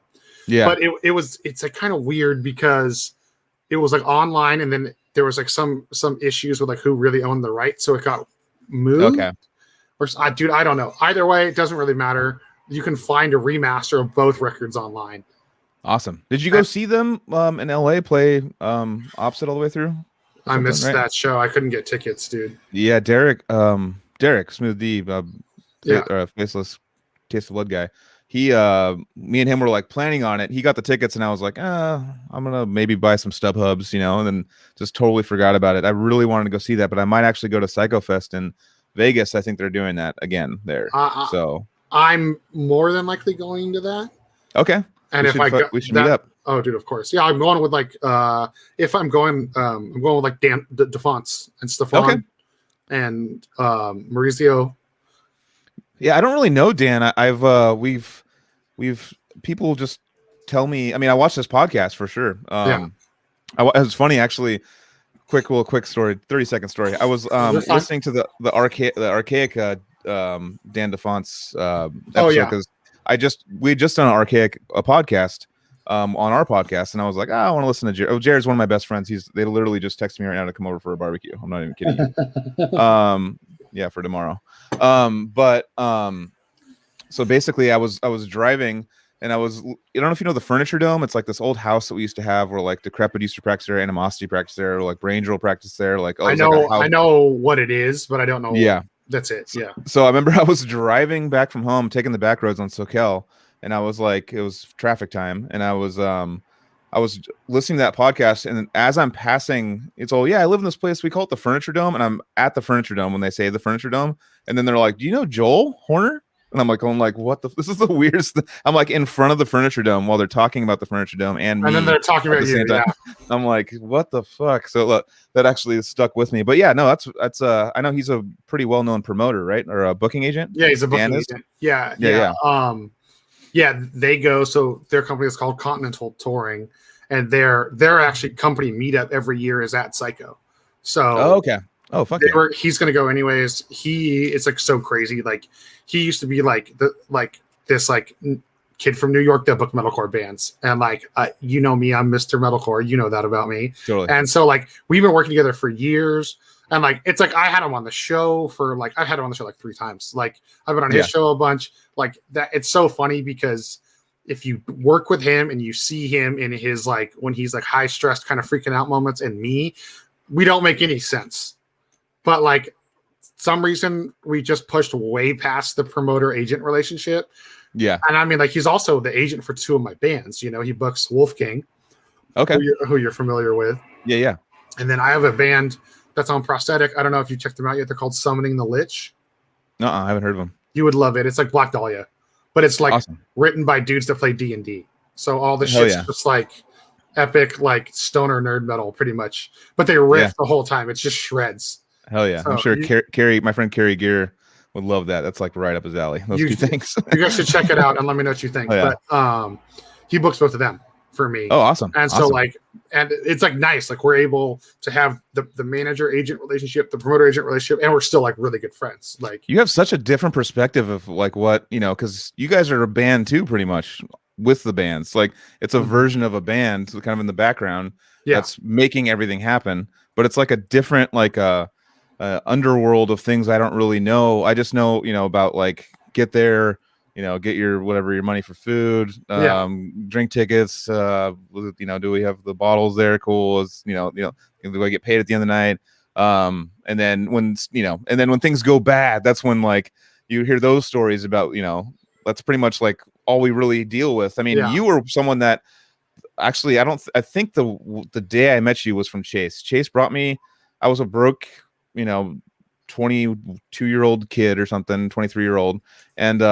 Yeah. But it's like kind of weird because it was like online and then there was like some issues with like who really owned the rights. So it got moved. Okay. Or dude, I don't know. Either way, it doesn't really matter. You can find a remaster of both records online. Awesome. Did you go see them in LA play Opposite all the way through? I missed that show. I couldn't get tickets, dude. Yeah, Derek Smooth D, Faceless Taste of Blood guy. me and him were like planning on it. He got the tickets, and I was like, I'm gonna maybe buy some StubHubs, and then just totally forgot about it. I really wanted to go see that, but I might actually go to Psycho Fest in Vegas. I think they're doing that again there. So I'm more than likely going to that. Okay. And we should meet up. Oh, dude, of course. Yeah, I'm going with if I'm going with like Dan DeFonts and Stefan and Maurizio. Yeah, I don't really know Dan. We've people just tell me. I mean, I watched this podcast for sure. It was funny actually. Quick story, 30-second story. I was listening to the Archaic Dan DeFont's episode because we had just done an a podcast on our podcast, and I was like, I want to listen to Jared. Oh, Jared's one of my best friends. They literally just texted me right now to come over for a barbecue. I'm not even kidding you. Yeah, for tomorrow. So basically I was driving, and I don't know if you know the Furniture Dome. It's like this old house that we used to have where like Decrepit used to practice there, Animosity practice there, or like Braindrill practice there. Like, I know what it is, but I don't know. Yeah. That's it. Yeah. So I remember I was driving back from home, taking the back roads on Soquel, and I was like, it was traffic time, and I was listening to that podcast, and as I'm passing, it's all, I live in this place, we call it the Furniture Dome, and I'm at the Furniture Dome when they say the Furniture Dome, and then they're like, do you know Joel Horner? And I'm like, what this is the weirdest thing. I'm like in front of the Furniture Dome while they're talking about the Furniture Dome, and then they're talking about you. Yeah. I'm like, what the fuck? So look, that actually stuck with me. But yeah, no, that's I know he's a pretty well-known promoter, right? Or a booking agent. Yeah, he's a booking agent. Yeah. They go. So their company is called Continental Touring, and their actually company meetup every year is at Psycho. So okay. Oh fuck yeah. He's gonna go anyways. It's like so crazy. Like he used to be this kid from New York that booked metalcore bands, and me, I'm Mr. Metalcore. You know that about me. Totally. And so we've been working together for years, and it's I had him on the show I've had him on the show 3 times. I've been on his show a bunch. That it's so funny because if you work with him and you see him in his when he's high stressed kind of freaking out moments, and me, we don't make any sense. But some reason we just pushed way past the promoter agent relationship. Yeah. And I mean, he's also the agent for 2 of my bands. He books Wolfgang. Okay. Who you're familiar with. Yeah. And then I have a band that's on Prosthetic. I don't know if you checked them out yet. They're called Summoning the Lich. No, I haven't heard of them. You would love it. It's like Black Dahlia, but it's awesome. Written by dudes that play D&D. So all the shit's just epic, stoner nerd metal pretty much, but they riff the whole time. It's just shreds. Hell yeah. So I'm sure Carrie, my friend Carrie Gear would love that. That's right up his alley. Those 2 things. You guys should check it out and let me know what you think. But he books both of them for me. Oh, awesome. And so and it's nice. We're able to have the manager agent relationship, the promoter agent relationship, and we're still really good friends. You have such a different perspective of what, because you guys are a band too, pretty much with the bands. It's a version of a band, so kind of in the background that's making everything happen. But it's a different underworld of things I don't really know. I just know, about get there, get your whatever your money for food, drink tickets. Do we have the bottles there? Cool. Do I get paid at the end of the night? And then when things go bad, that's when you hear those stories about, that's pretty much all we really deal with. I mean, you were someone that actually, I think the day I met you was from Chase. Chase brought me, I was a broke, 22-year-old kid or something, 23-year-old. And,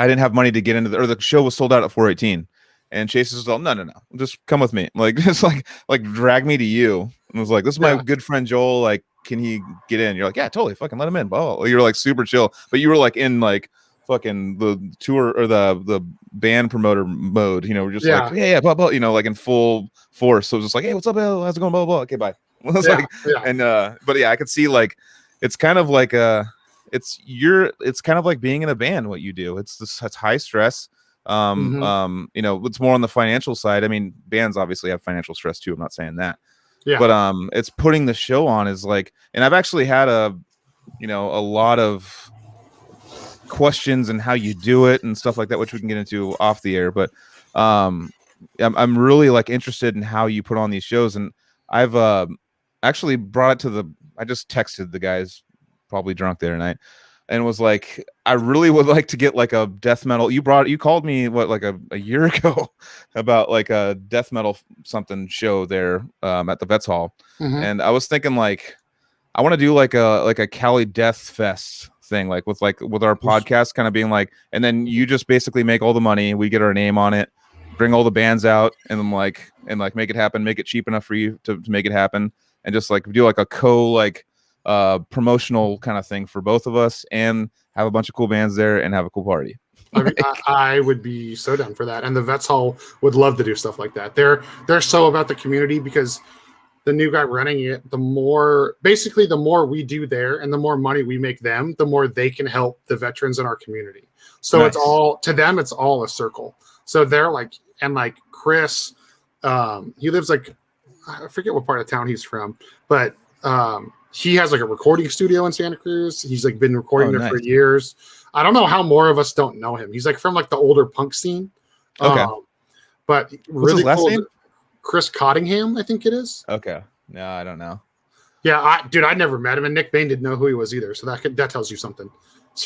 I didn't have money to get into the show was sold out at 418. And Chase was all, no, just come with me. Just drag me to you. And was this is my good friend Joel. Can he get in? You're yeah, totally, fucking let him in. Blah. You're super chill. But you were in fucking the tour or the band promoter mode, we're just blah, blah, in full force. So it was just hey, what's up, Bill? How's it going? Blah, blah, blah. Okay, bye. But I could see it's kind of it's kind of being in a band, what you do. It's high stress. It's more on the financial side. I mean, bands obviously have financial stress too. I'm not saying that. Yeah. But it's putting the show on is and I've actually had a lot of questions and how you do it and stuff like that, which we can get into off the air. But I'm really interested in how you put on these shows, and I've actually brought it to I just texted the guys, probably drunk the other night. and was like, I really would like to get like a death metal. You called me like a year ago about like a death metal something show there at the Vets Hall. Mm-hmm. And I was thinking like, I want to do like a Cali Death Fest thing, like with our podcast kind of being like, and then you just basically make all the money, we get our name on it, bring all the bands out, and then like make it happen, make it cheap enough for you to make it happen, and just like do like a promotional kind of thing for both of us, and have a bunch of cool bands there and have a cool party. I mean, I would be so down for that, and the Vets Hall would love to do stuff like that. They're so about the community, because the new guy running it, the more we do there and the more money we make them, the more they can help the veterans in our community. So It's all to them, it's all a circle. So they're like, and like Chris, he lives like, I forget what part of town he's from, but he has like a recording studio in Santa Cruz. He's like been recording there for years. I don't know how more of us don't know him. He's like from like the older punk scene. Okay. But what's really his last cool. name? Chris Cottingham, I think it is. Okay. No, I don't know. Yeah, I never met him, and Nick Bain didn't know who he was either. So that tells you something.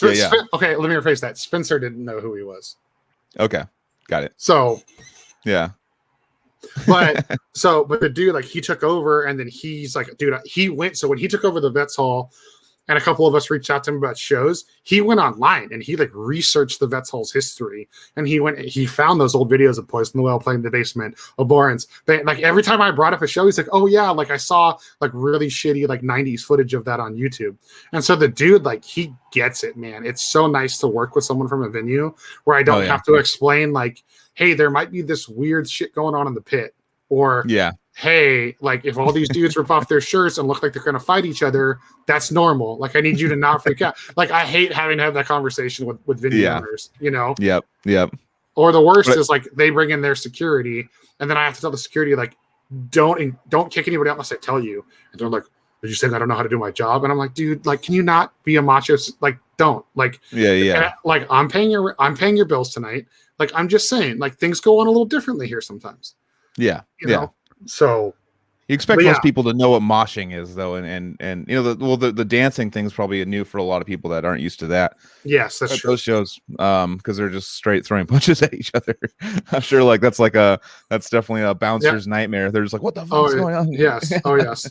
Yeah. Okay, let me rephrase that. Spencer didn't know who he was. Okay, got it. So, yeah. but the dude, like, he took over, and then he's like, dude, he went. So when he took over the Vets Hall, and a couple of us reached out to him about shows, he went online and he like researched the Vets Hall's history, and he found those old videos of Poison the Whale playing in the basement, Abhorrence. But like every time I brought up a show, he's like, oh yeah, like I saw like really shitty like 90s footage of that on YouTube. And so the dude, like, he gets it, man. It's so nice to work with someone from a venue where I don't have to explain like, hey, there might be this weird shit going on in the pit, or hey, like if all these dudes rip off their shirts and look like they're going to fight each other, that's normal. Like I need you to not freak out. Like I hate having to have that conversation with venue owners, you know? Yep. Or the worst is like they bring in their security, and then I have to tell the security like, don't kick anybody out unless I tell you. And they're like, did you say I don't know how to do my job? And I'm like, dude, like, can you not be a macho? Like, don't like, like I'm paying your bills tonight. Like, I'm just saying, like, things go on a little differently here sometimes. You know? So you expect most people to know what moshing is, though, and you know, the dancing thing's probably new for a lot of people that aren't used to that. Yes, that's true. Those shows, because they're just straight throwing punches at each other. I'm sure, like that's definitely a bouncer's nightmare. They're just like, what the fuck's going on? Yes. Oh yes.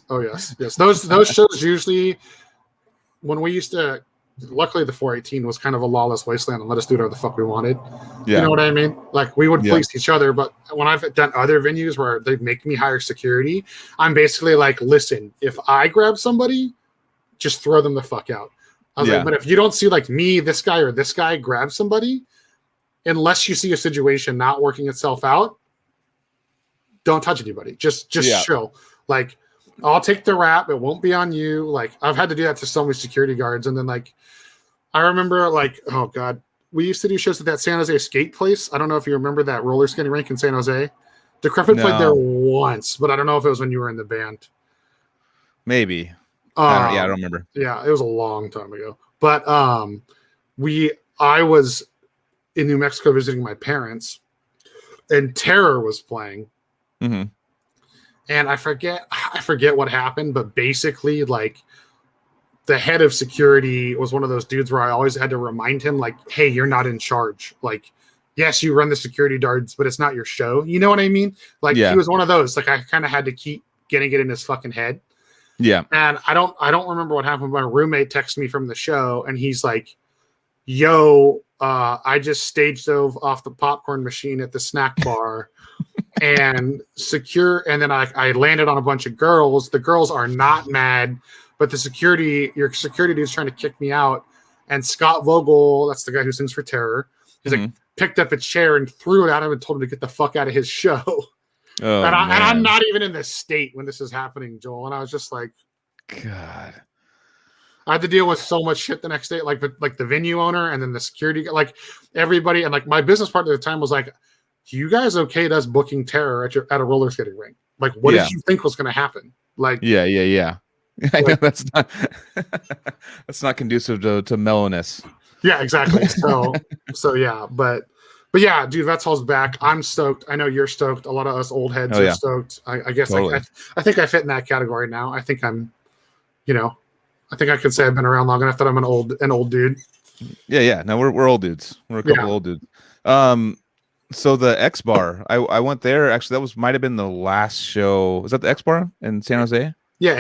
Those shows usually, when we used to. Luckily, the 418 was kind of a lawless wasteland and let us do whatever the fuck we wanted. Yeah. You know what I mean? Like, we would police each other, but when I've done other venues where they make me hire security, I'm basically like, listen, if I grab somebody, just throw them the fuck out. I was like, but if you don't see like me, this guy, or this guy grab somebody, unless you see a situation not working itself out, don't touch anybody. Just chill. Like, I'll take the rap. It won't be on you. Like, I've had to do that to so many security guards. And then, like, I remember, like, oh, God, we used to do shows at that San Jose skate place. I don't know if you remember that roller skating rink in San Jose. Decrepit played there once, but I don't know if it was when you were in the band. Maybe. I don't remember. Yeah, it was a long time ago. But I was in New Mexico visiting my parents, and Terror was playing. Mm-hmm. And I forget what happened, but basically, like, the head of security was one of those dudes where I always had to remind him, like, hey, you're not in charge. Like, yes, you run the security guards, but it's not your show. You know what I mean? Like, he was one of those. Like, I kind of had to keep getting it in his fucking head. Yeah. And I don't remember what happened. My roommate texted me from the show, and he's like, yo, I just stage dove off the popcorn machine at the snack bar. And then I landed on a bunch of girls. The girls are not mad, but your security dude's trying to kick me out. And Scott Vogel, that's the guy who sings for Terror, he's like, picked up a chair and threw it at him and told him to get the fuck out of his show. Oh, and I'm not even in the state when this is happening, Joel. And I was just like, God. I had to deal with so much shit the next day, like the venue owner and then the security, like everybody. And like my business partner at the time was like, you guys okayed us booking Terror at a roller skating rink? Like, what did you think was going to happen? Like, yeah. I know that's not conducive to mellowness. Yeah, exactly. So yeah, but yeah, dude, Vets Hall's back. I'm stoked. I know you're stoked. A lot of us old heads are stoked. I guess totally. I think I fit in that category now. I think I'm, I think I could say I've been around long enough that I'm an old dude. Yeah. No, we're old dudes. We're a couple old dudes. So the X Bar, I went there. Actually, that might have been the last show. Was that the X Bar in San Jose? Yeah,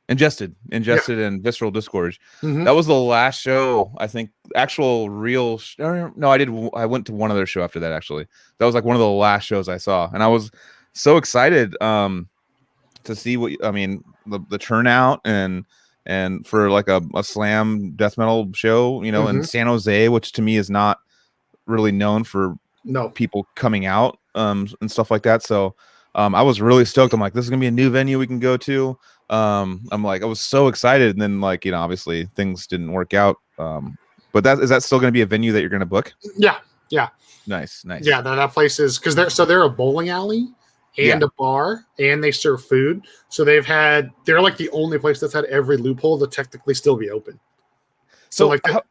Ingested, and Visceral Disgorge. Mm-hmm. That was the last show. I think actual real. No, I did. I went to one other show after that. Actually, that was like one of the last shows I saw, and I was so excited to see what I mean. The turnout and for like a slam death metal show, you know, in San Jose, which to me is not really known for people coming out and stuff like that. So I was really stoked. I'm like, this is gonna be a new venue we can go to. I'm like, I was so excited, and then like, you know, obviously things didn't work out. But is that still gonna be a venue that you're gonna book? Yeah. Nice. Yeah, that place is because they're a bowling alley and a bar, and they serve food. So they're like the only place that's had every loophole to technically still be open. So like, go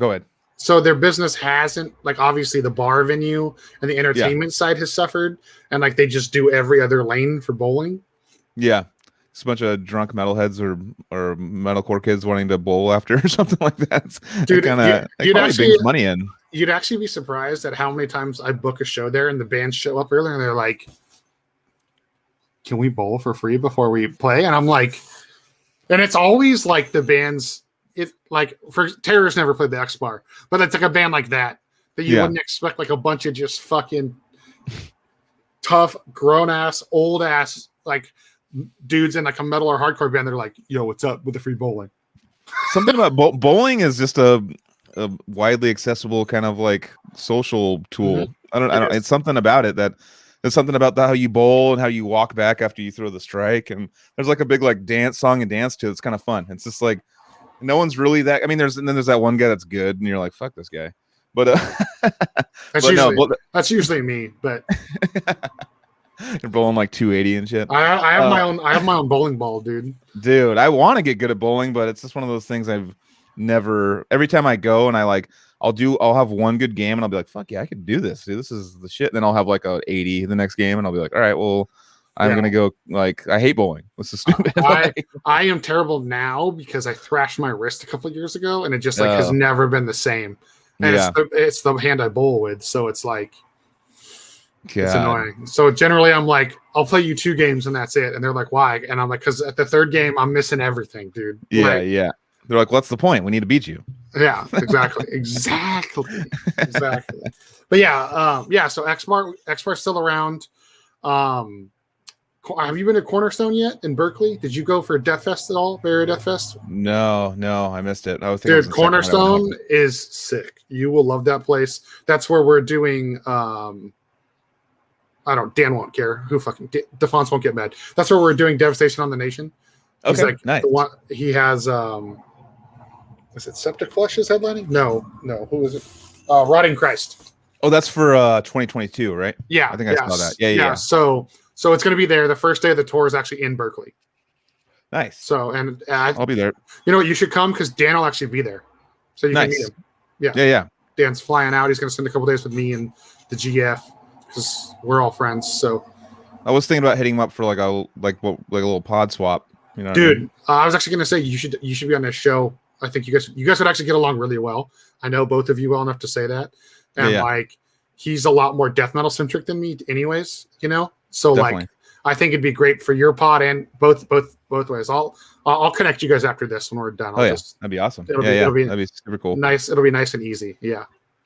ahead. So their business hasn't, like, obviously the bar venue and the entertainment side has suffered, and like they just do every other lane for bowling. Yeah. It's a bunch of drunk metalheads or metalcore kids wanting to bowl after or something like that. Dude, you'd actually brings money in. You'd actually be surprised at how many times I book a show there and the bands show up early and they're like, "Can we bowl for free before we play?" And I'm like, and it's always like the bands. It like for Terror's never played the X Bar, but it's like a band like that you wouldn't expect, like a bunch of just fucking tough, grown ass, old ass like dudes in like a metal or hardcore band. They're like, "Yo, what's up with the free bowling?" Something about bowling is just a widely accessible kind of like social tool. I don't. It's something about it that. There's something about how you bowl and how you walk back after you throw the strike, and there's like a big like song and dance to it. It's kind of fun. It's just like no one's really that. I mean, there's that one guy that's good, and you're like, "Fuck this guy," but that's usually me. But you're bowling like 280 and shit. I have my own bowling ball, dude. Dude, I want to get good at bowling, but it's just one of those things I've never. Every time I go and I'll have one good game and I'll be like, fuck yeah, I could do this. Dude, this is the shit. And then I'll have like a 80 the next game and I'll be like, all right, well, I'm gonna go. Like, I hate bowling. This is stupid. I am terrible now because I thrashed my wrist a couple of years ago and it just like has never been the same. And it's the hand I bowl with, so it's like it's annoying. So generally I'm like, I'll play you 2 games and that's it. And they're like, why? And I'm like, because at the 3rd game I'm missing everything, dude. Yeah. They're like, what's the point? We need to beat you. Yeah, exactly. But yeah. So X Bar's still around. Have you been to Cornerstone yet in Berkeley? Did you go for Death Fest at all? Bay Area Death Fest? No, I missed it. I was thinking, dude, Cornerstone is sick. You will love that place. That's where we're doing. Dan won't care. Who fucking Defonce won't get mad. That's where we're doing Devastation on the Nation. He's okay, like nice. He has is it Septic Flesh is headlining? No. Who is it? Rotting Christ. Oh, that's for 2022, right? Yeah. I think I saw that. Yeah. So it's going to be there. The first day of the tour is actually in Berkeley. Nice. So, and I'll be there. You know what? You should come because Dan will actually be there. So you can meet him. Yeah. Dan's flying out. He's going to spend a couple days with me and the GF because we're all friends. So I was thinking about hitting him up for like a little pod swap. You know, dude. I was actually going to say you should be on this show. I think you guys would actually get along really well. I know both of you well enough to say that. And like, he's a lot more death metal centric than me, anyways. You know, so definitely. Like, I think it'd be great for your pod and both ways. I'll connect you guys after this when we're done. That'd be awesome. That'd be super cool. Nice. It'll be nice and easy. Yeah.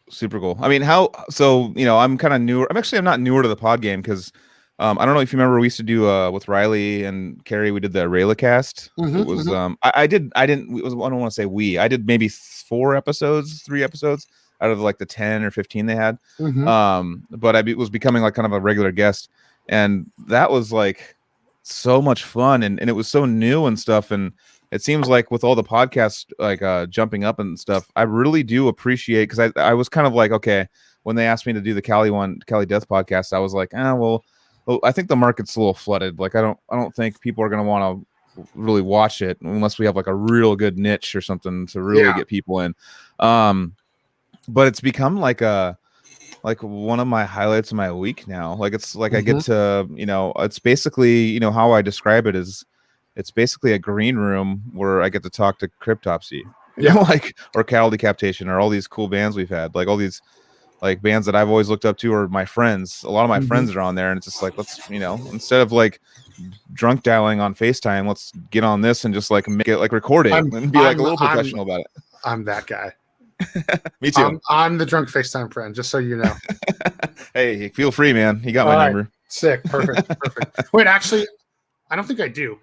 Super cool. I mean, I'm kind of newer. I'm not newer to the pod game because I don't know if you remember we used to do with Riley and Carrie. We did the Rayla cast. It was I don't want to say I did maybe 3 episodes out of like the 10 or 15 they had. But I was becoming like kind of a regular guest, and that was like so much fun, and it was so new and stuff. And it seems like with all the podcasts like jumping up and stuff, I really do appreciate, because I was kind of like, okay, when they asked me to do the Cali Death podcast, I was like, well, I think the market's a little flooded. Like, I don't think people are going to want to really watch it unless we have like a real good niche or something to really get people in. But it's become like one of my highlights of my week now. Like, it's like I get to, it's basically, how I describe it is it's basically a green room where I get to talk to Cryptopsy, Yeah. like, or Cattle Decapitation, or all these cool bands we've had, like all these like bands that I've always looked up to, or my friends. A lot of my friends are on there, and it's just like, let's, instead of like drunk dialing on FaceTime, let's get on this and just like make it like recording and be like a little professional about it. I'm that guy. Me too. I'm the drunk FaceTime friend, just so you know. Hey, feel free, man. You got my number. Sick. Perfect. Wait, actually, I don't think I do.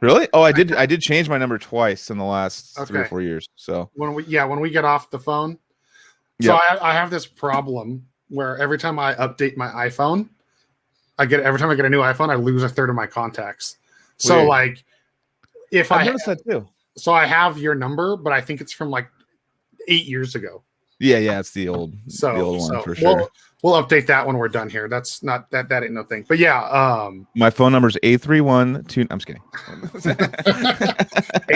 Really? Oh, I did change my number twice in the last 3 or 4 years. So when we get off the phone, so I have this problem where every time I update my iPhone, every time I get a new iPhone, I lose a third of my contacts. So weird. like, if I noticed that too. So I have your number, but I think it's from like 8 years ago. Yeah, it's the old one for sure. We'll update that when we're done here. That's not that ain't no thing. But yeah, my phone number is 831-2. I'm just kidding.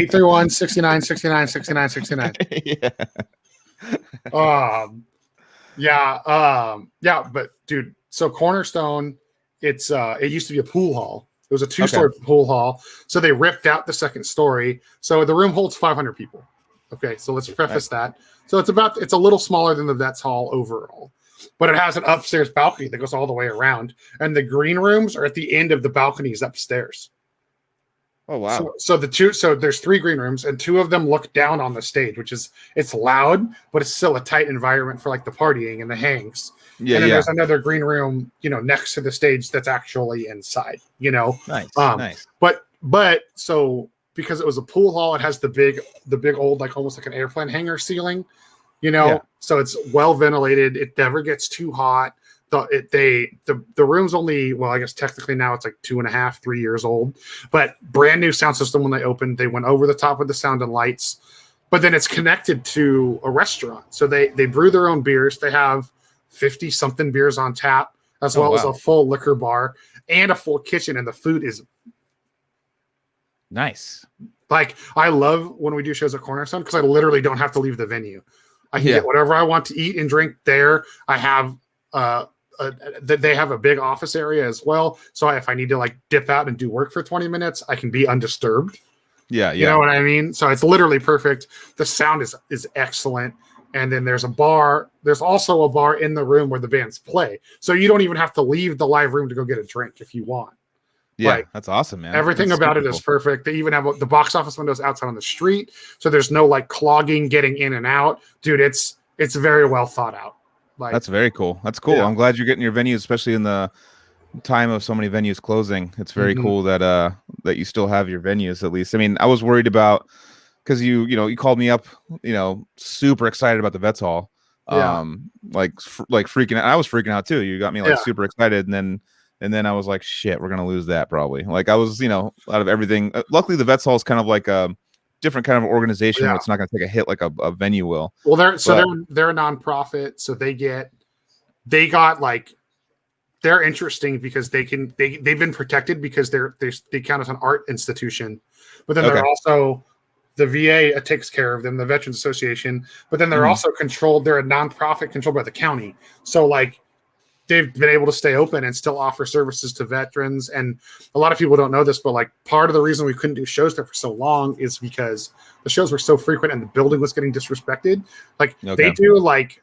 831-69-69-69-69. Yeah. But dude, so Cornerstone, it used to be a pool hall. It was a 2-story pool hall. So they ripped out the second story. So the room holds 500 people. Okay, so let's preface that. So it's a little smaller than the Vets Hall overall, but it has an upstairs balcony that goes all the way around, and the green rooms are at the end of the balconies upstairs. Oh wow! So there's 3 green rooms, and 2 of them look down on the stage, it's loud, but it's still a tight environment for like the partying and the hangs. Yeah, and then there's another green room, next to the stage that's actually inside. Nice. Nice. But so. Because it was a pool hall, it has the big old, like almost like an airplane hangar ceiling, so it's well ventilated. It never gets too hot. The room's only, well, I guess technically now it's like 2.5, 3 years old, but brand new sound system. When they opened, they went over the top with the sound and lights, but then it's connected to a restaurant. So they brew their own beers. They have 50 something beers on tap, as well as a full liquor bar and a full kitchen. And the food is nice. Like, I love when we do shows at Cornerstone because I literally don't have to leave the venue. I can get whatever I want to eat and drink there. I have they have a big office area as well. So if I need to like dip out and do work for 20 minutes, I can be undisturbed. Yeah. You know what I mean? So it's literally perfect. The sound is excellent. And then there's a bar. There's also a bar in the room where the bands play. So you don't even have to leave the live room to go get a drink if you want. Yeah, that's awesome, man. Everything about it is perfect. They even have the box office windows outside on the street, so there's no like clogging getting in and out. Dude, it's very well thought out. Like, that's very cool. That's cool. Yeah. I'm glad you're getting your venues, especially in the time of so many venues closing. It's very cool that that you still have your venues at least. I mean, I was worried about because you called me up, super excited about the Vets Hall, like freaking out. I was freaking out too. You got me like super excited, and then I was like, shit, we're going to lose that probably. Like I was, out of everything. Luckily, the Vets Hall is kind of like a different kind of organization where it's not going to take a hit like a venue will. Well, they're a nonprofit. So they're interesting because they've been protected because they count as an art institution. But then they're also, the VA takes care of them, the Veterans Association. But then they're also controlled. They're a nonprofit controlled by the county. So like, they've been able to stay open and still offer services to veterans. And a lot of people don't know this, but like part of the reason we couldn't do shows there for so long is because the shows were so frequent and the building was getting disrespected. Like they do like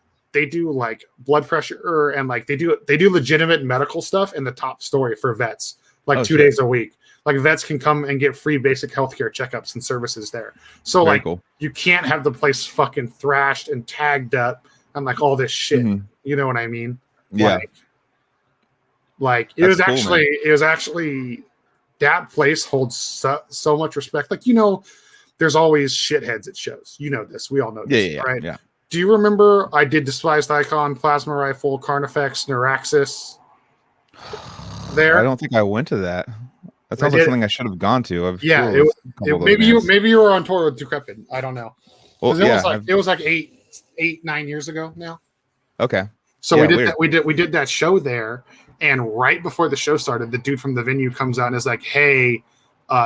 blood pressure and like they do legitimate medical stuff in the top story for vets, like 2 days a week. Like vets can come and get free basic healthcare checkups and services there. So very cool. You can't have the place fucking thrashed and tagged up and like all this shit. You know what I mean? Yeah. Like it was actually that place holds so much respect. Like, there's always shitheads at shows. This. We all know this, right? Yeah. Do you remember I did Despised Icon, Plasma Rifle, Carnifex, Neuraxis there? I don't think I went to that. That sounds like something I should have gone to. Maybe you were on tour with Decrepit. I don't know. Well, it was like 9 years ago now. Okay. So we did that show there, and right before the show started, the dude from the venue comes out and is like, "Hey,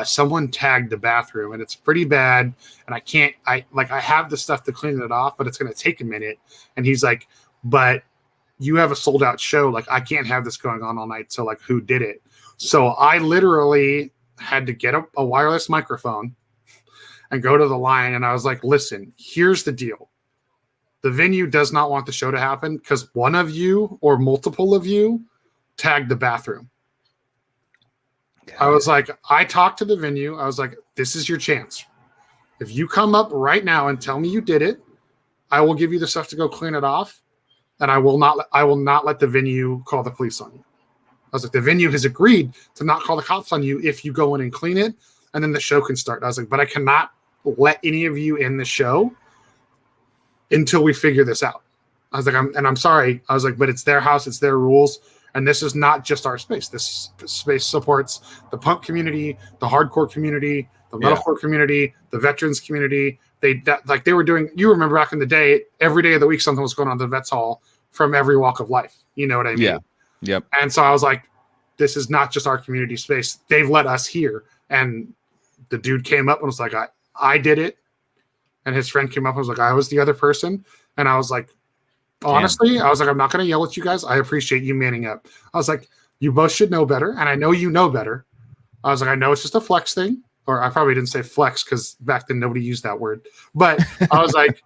someone tagged the bathroom, and it's pretty bad, and I have the stuff to clean it off, but it's going to take a minute." And he's like, "But you have a sold out show. Like, I can't have this going on all night. So like, who did it?" So I literally had to get a wireless microphone and go to the line. And I was like, listen, here's the deal. The venue does not want the show to happen because one of you or multiple of you tagged the bathroom. I was like, I talked to the venue. I was like, this is your chance. If you come up right now and tell me you did it, I will give you the stuff to go clean it off. And I will not let the venue call the police on you. I was like, the venue has agreed to not call the cops on you if you go in and clean it, and then the show can start. I was like, but I cannot let any of you in the show until we figure this out. I was like, I'm sorry. I was like, but it's their house, it's their rules, and this is not just our space. This space supports the punk community, the hardcore community, the metalcore community, the veterans community. They were doing. You remember back in the day, every day of the week something was going on at the Vets Hall from every walk of life. You know what I mean? Yeah. Yep. And so I was like, this is not just our community space. They've let us here. And the dude came up and was like, I did it. And his friend came up and was like, I was the other person. And I was like, honestly, I was like, I'm not going to yell at you guys. I appreciate you manning up. I was like, you both should know better. And I know you know better. I was like, I know it's just a flex thing. Or I probably didn't say flex because back then nobody used that word. But I was like,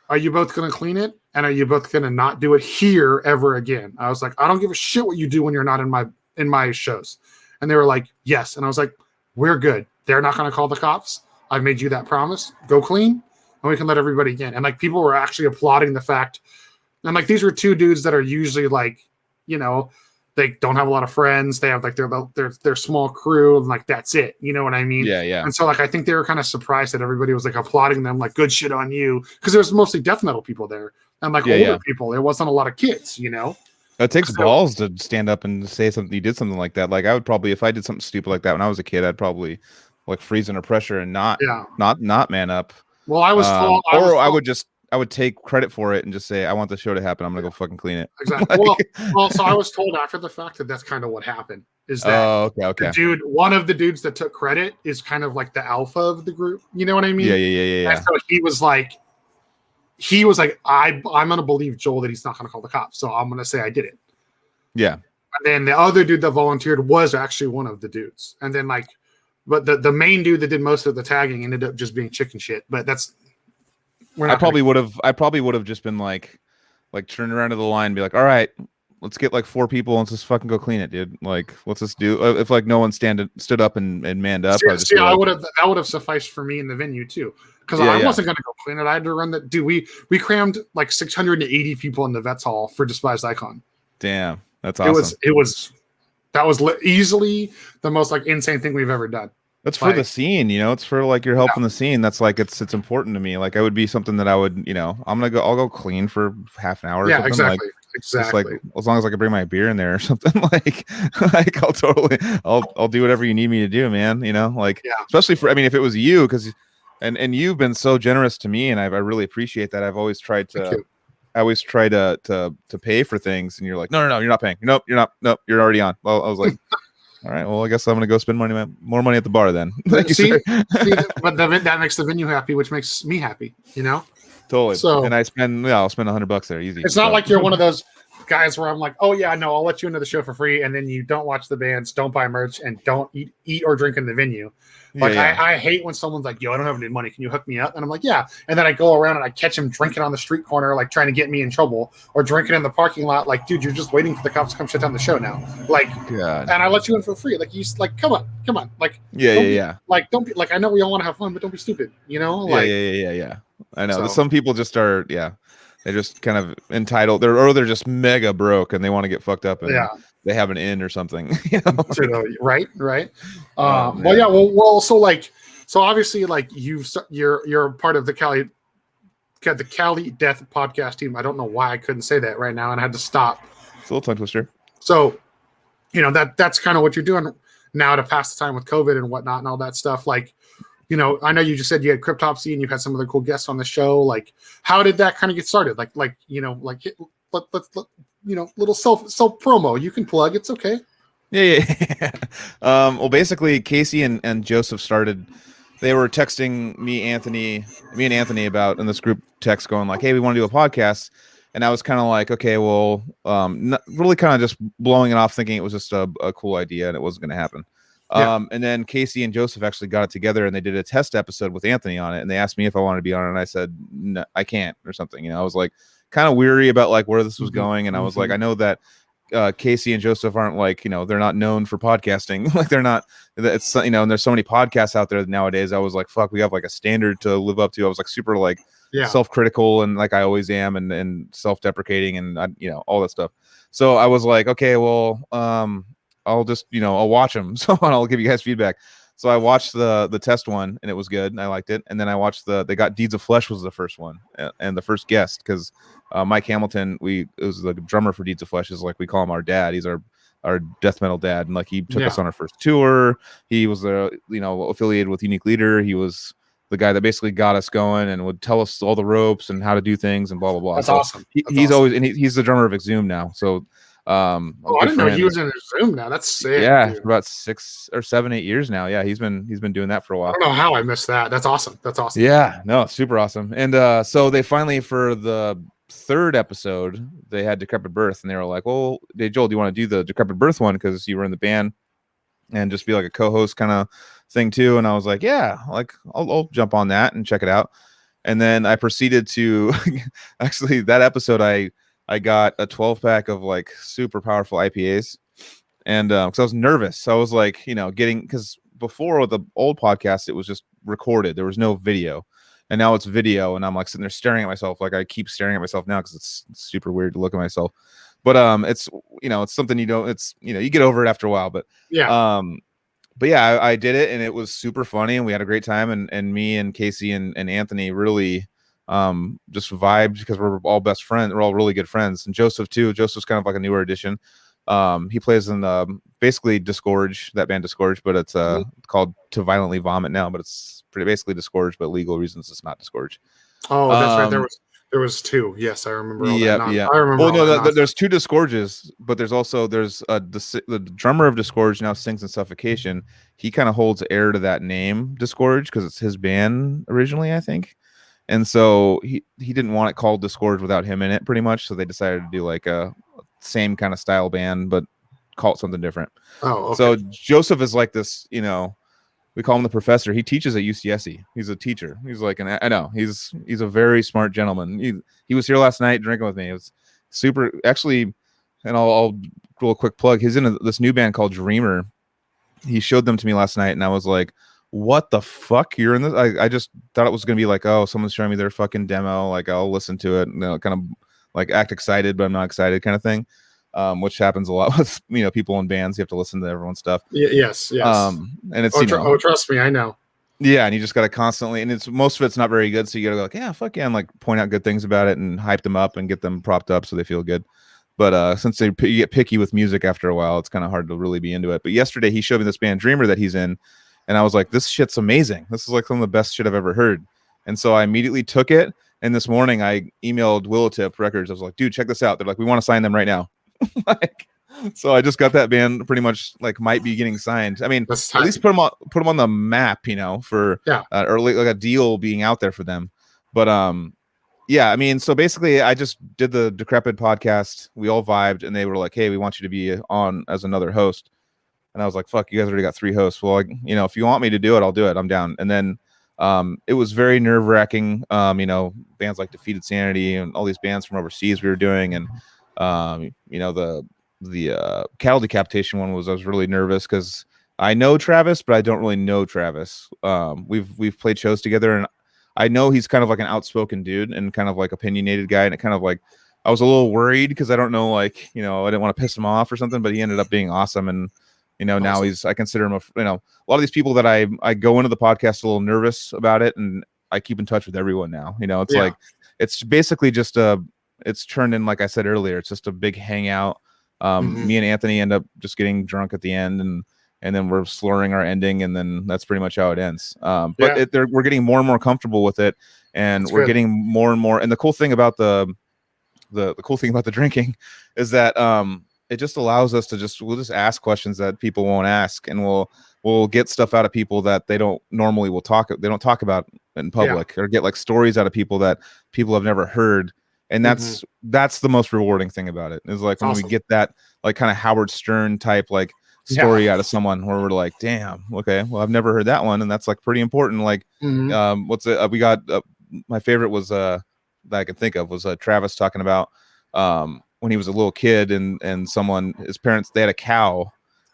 are you both going to clean it? And are you both going to not do it here ever again? I was like, I don't give a shit what you do when you're not in my shows. And they were like, yes. And I was like, we're good. They're not going to call the cops. I've made you that promise. Go clean, and we can let everybody in. And like people were actually applauding the fact. And like these were two dudes that are usually like, you know, they don't have a lot of friends. They have like their small crew, and like that's it. You know what I mean? Yeah, yeah. And so like I think they were kind of surprised that everybody was like applauding them, like good shit on you, because there was mostly death metal people there and like older people. There wasn't a lot of kids, you know. It takes balls to stand up and say something. You did something like that. Like I would probably, if I did something stupid like that when I was a kid, I'd probably like freeze under pressure and not man up. Well, I was told, I would take credit for it and just say, I want the show to happen. I'm gonna go fucking clean it. Exactly. Well, so I was told after the fact that that's kind of what happened. Is that okay. One of the dudes that took credit is kind of like the alpha of the group. You know what I mean? Yeah. And so he was like, I'm gonna believe Joel that he's not gonna call the cops, so I'm gonna say I did it. Yeah. And then the other dude that volunteered was actually one of the dudes. And then like, but the main dude that did most of the tagging ended up just being chicken shit. But that's I probably would have just been like turn around to the line and be like, all right, let's get like 4 people and let's just fucking go clean it, dude. Like, let's just do if like no one stood up and manned up. That would have sufficed for me in the venue too. Because I wasn't gonna go clean it. I had to run that. Dude, we crammed like 680 people in the Vets Hall for Despised Icon. Damn, that's awesome. That was easily the most like insane thing we've ever done. That's for the scene, you know. It's for like you're helping the scene. That's like it's important to me. Like I would be something that I would, you know, I'll go clean for half an hour. Or something. Exactly. Exactly. Like as long as I can bring my beer in there or something, like I'll do whatever you need me to do, man. You know, like especially for if it was you, because and you've been so generous to me, and I really appreciate that. I've always tried to. I always try to pay for things, and you're like, no, you're not paying. Nope, you're not. Nope, you're already on. Well, I was like. All right. Well, I guess I'm gonna go spend more money at the bar then. Thank you, sir. But that makes the venue happy, which makes me happy. You know. Totally. So, and I'll spend $100 there, easy. It's not like you're one of those guys where I'm like, oh yeah, no, I'll let you into the show for free, and then you don't watch the bands, don't buy merch, and don't eat or drink in the venue. Like I hate when someone's like, yo, I don't have any money. Can you hook me up? And I'm like, yeah. And then I go around and I catch him drinking on the street corner, like trying to get me in trouble, or drinking in the parking lot. Like, dude, you're just waiting for the cops to come shut down the show now. Like, and I let you in for free. Like, you like, come on. Like, Like, don't be like, I know we all want to have fun, but don't be stupid. You know? Like, yeah. I know. So, some people just are, they're just kind of entitled. They're just mega broke and they want to get fucked up and they have an in or something. You know? Right. So obviously, like you're part of the Cali Death podcast team. I don't know why I couldn't say that right now, and I had to stop. It's a little tongue twister. So, you know that's kind of what you're doing now to pass the time with COVID and whatnot and all that stuff. Like, you know, I know you just said you had Cryptopsy and you had some other cool guests on the show. Like, how did that kind of get started? Like you know, like let's you know, little self promo. You can plug. It's okay. Yeah. Well, basically, Casey and Joseph started. They were texting me and Anthony about in this group text, going like, "Hey, we want to do a podcast." And I was kind of like, okay, well, really kind of just blowing it off, thinking it was just a cool idea and it wasn't going to happen. And then Casey and Joseph actually got it together and they did a test episode with Anthony on it. And they asked me if I wanted to be on it. And I said, no, I can't, or something. You know, I was like kind of weary about like where this was going. And I was like, I know that Casey and Joseph aren't like, you know, they're not known for podcasting. Like they're not, it's, you know, and there's so many podcasts out there nowadays. I was like, fuck, we have like a standard to live up to. I was like super like self-critical and like I always am and self-deprecating and you know, all that stuff. So I was like, okay, well, I'll just, you know, I'll watch them. So I'll give you guys feedback. So I watched the test one and it was good and I liked it. And then I watched they got Deeds of Flesh was the first one and the first guest because Mike Hamilton, it was the drummer for Deeds of Flesh, is like we call him our dad. He's our death metal dad, and like he took us on our first tour. He was you know, affiliated with Unique Leader. He was the guy that basically got us going and would tell us all the ropes and how to do things and blah blah blah. That's awesome. He's always and he's the drummer of Exhumed now. So I didn't know he was in Exhumed now. That's sick. Yeah, dude. For about 6 or 7, 8 years now. Yeah, he's been doing that for a while. I don't know how I missed that. That's awesome. Yeah, no, super awesome. And so they finally, for the 3rd episode, they had Decrepit Birth, and they were like, well, hey Joel, do you want to do the Decrepit Birth one because you were in the band and just be like a co-host kind of thing too? And I was like, yeah, like I'll jump on that and check it out. And then I proceeded to actually that episode I got a 12-pack of like super powerful IPAs, and because I was nervous, so I was like, you know, because before the old podcast it was just recorded, there was no video, and now it's video, and I'm like sitting there staring at myself, like I keep staring at myself now because it's super weird to look at myself, but it's, you know, it's something you don't, it's, you know, you get over it after a while, but yeah, I did it and it was super funny and we had a great time, and me and Casey and Anthony really just vibed because we're all best friends. We're all really good friends. And Joseph too. Joseph's kind of like a newer addition. He plays in basically Disgorge, that band Disgorge, but it's called To Violently Vomit now, but it's basically Disgorge, but legal reasons it's not Disgorge. Oh, that's right. There was 2. Yes, I remember. Yeah. I remember. Well, no, there's 2 Disgorges, but there's the drummer of Disgorge now sings in Suffocation. He kind of holds heir to that name Disgorge because it's his band originally, I think. And so he didn't want it called Disgorge without him in it, pretty much. So they decided to do like a same kind of style band, but call it something different. Oh, okay. So Joseph is like this, you know, we call him the professor. He teaches at UCSC. He's a teacher. He's like I know he's a very smart gentleman. He was here last night drinking with me. It was super, actually. And I'll do a quick plug. He's in this new band called Dreamer. He showed them to me last night, and I was like, what the fuck, you're in this? I just thought it was gonna be like, oh, someone's showing me their fucking demo, like I'll listen to it and, you know, kind of like act excited but I'm not excited kind of thing, which happens a lot with, you know, people in bands. You have to listen to everyone's stuff. Yes. And it's trust me, I know. Yeah, and you just got to constantly, and it's most of it's not very good, so you got to go like, yeah, fuck yeah, and like point out good things about it and hype them up and get them propped up so they feel good. But since you get picky with music after a while, it's kind of hard to really be into it. But yesterday he showed me this band Dreamer that he's in. And I was like, this shit's amazing. This is like some of the best shit I've ever heard. And so I immediately took it. And this morning I emailed Willowtip Records. I was like, dude, check this out. They're like, we want to sign them right now. So I just got that band pretty much like might be getting signed. I mean, at least put them on the map, you know, for early, like a deal being out there for them. But yeah, I mean, so basically I just did the Decrepit podcast. We all vibed and they were like, hey, we want you to be on as another host. And I was like, fuck, you guys already got 3 hosts. Well, you know, if you want me to do it, I'll do it. I'm down. And then it was very nerve-wracking. You know, bands like Defeated Sanity and all these bands from overseas we were doing. And, you know, the cattle decapitation one I was really nervous because I know Travis, but I don't really know Travis. We've played shows together, and I know he's kind of like an outspoken dude and kind of like opinionated guy. And it kind of like, I was a little worried because I don't know, like, you know, I didn't want to piss him off or something, but he ended up being awesome. And you know, now I consider him you know, a lot of these people that I go into the podcast a little nervous about it, and I keep in touch with everyone now. You know, it's like, it's basically just it's turned in, like I said earlier, it's just a big hangout. Me and Anthony end up just getting drunk at the end, and then we're slurring our ending, and then that's pretty much how it ends. But we're getting more and more comfortable with it, and we're getting more and more. And the cool thing about the cool thing about the drinking is that it just allows us to we'll just ask questions that people won't ask, and we'll get stuff out of people that they don't talk about in public, or get like stories out of people that people have never heard. And Mm-hmm. that's the most rewarding thing about it, is like when we Awesome. get that like kind of Howard Stern type like story out of someone where we're like, damn, okay, well, I've never heard that one, and that's like pretty important. Like, what's it? We got my favorite was that I can think of was Travis talking about when he was a little kid, and someone, his parents, they had a cow,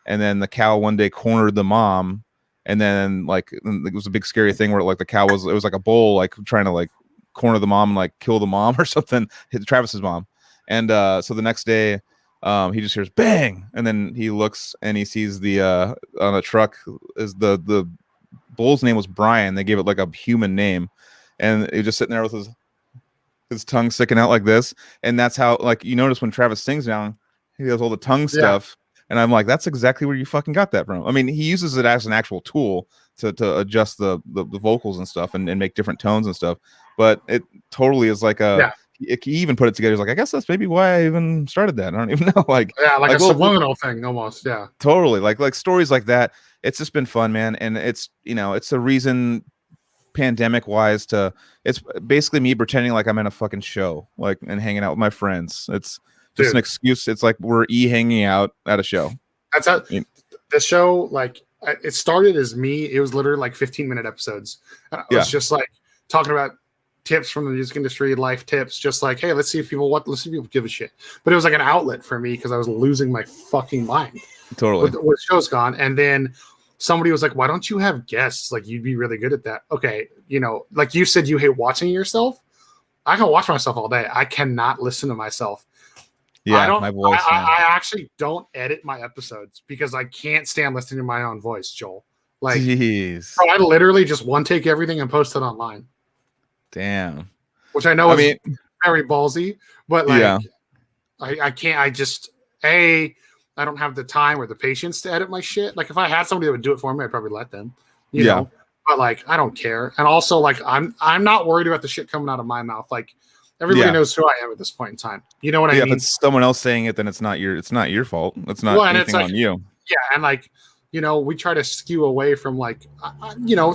and then the cow one day cornered the mom, and then like it was a big scary thing where like the cow was, it was like a bull like trying to like corner the mom and like kill the mom or something, hit Travis's mom. And so the next day he just hears bang, and then he looks and he sees the on a truck is the bull's name was Brian. They gave it like a human name, and he was just sitting there with his tongue sticking out like this. And that's how, like, you notice when Travis sings now, he does all the tongue stuff. And I'm like, that's exactly where you fucking got that from. I mean, he uses it as an actual tool to adjust the vocals and stuff and make different tones and stuff. But it totally is like he even put it together. He's like, I guess that's maybe why I even started that. I don't even know. Like a subliminal thing almost. Yeah. Totally. Like stories like that. It's just been fun, man. And it's, it's a reason pandemic wise it's basically me pretending like I'm in a fucking show, like, and hanging out with my friends. It's just an excuse. It's like we're hanging out at a show. That's how the show, like, it started as me. It was literally like 15-minute episodes. It was just like talking about tips from the music industry, life tips, just like, hey, let's see if people give a shit. But it was like an outlet for me because I was losing my fucking mind. Totally. With the show's gone. And then somebody was like, why don't you have guests? Like, you'd be really good at that. Okay. Like you said, you hate watching yourself. I can watch myself all day. I cannot listen to myself. Yeah, my voice. I actually don't edit my episodes because I can't stand listening to my own voice, Joel. Like, bro, I literally just one take everything and post it online. Damn. Which I know is very ballsy, but like, I can't. I don't have the time or the patience to edit my shit. Like, if I had somebody that would do it for me, I'd probably let them. You know. But like, I don't care. And also, like, I'm not worried about the shit coming out of my mouth. Like, everybody knows who I am at this point in time. You know what I mean? If it's someone else saying it, then it's not your fault. It's not anything on you. Yeah, and like, we try to skew away from like,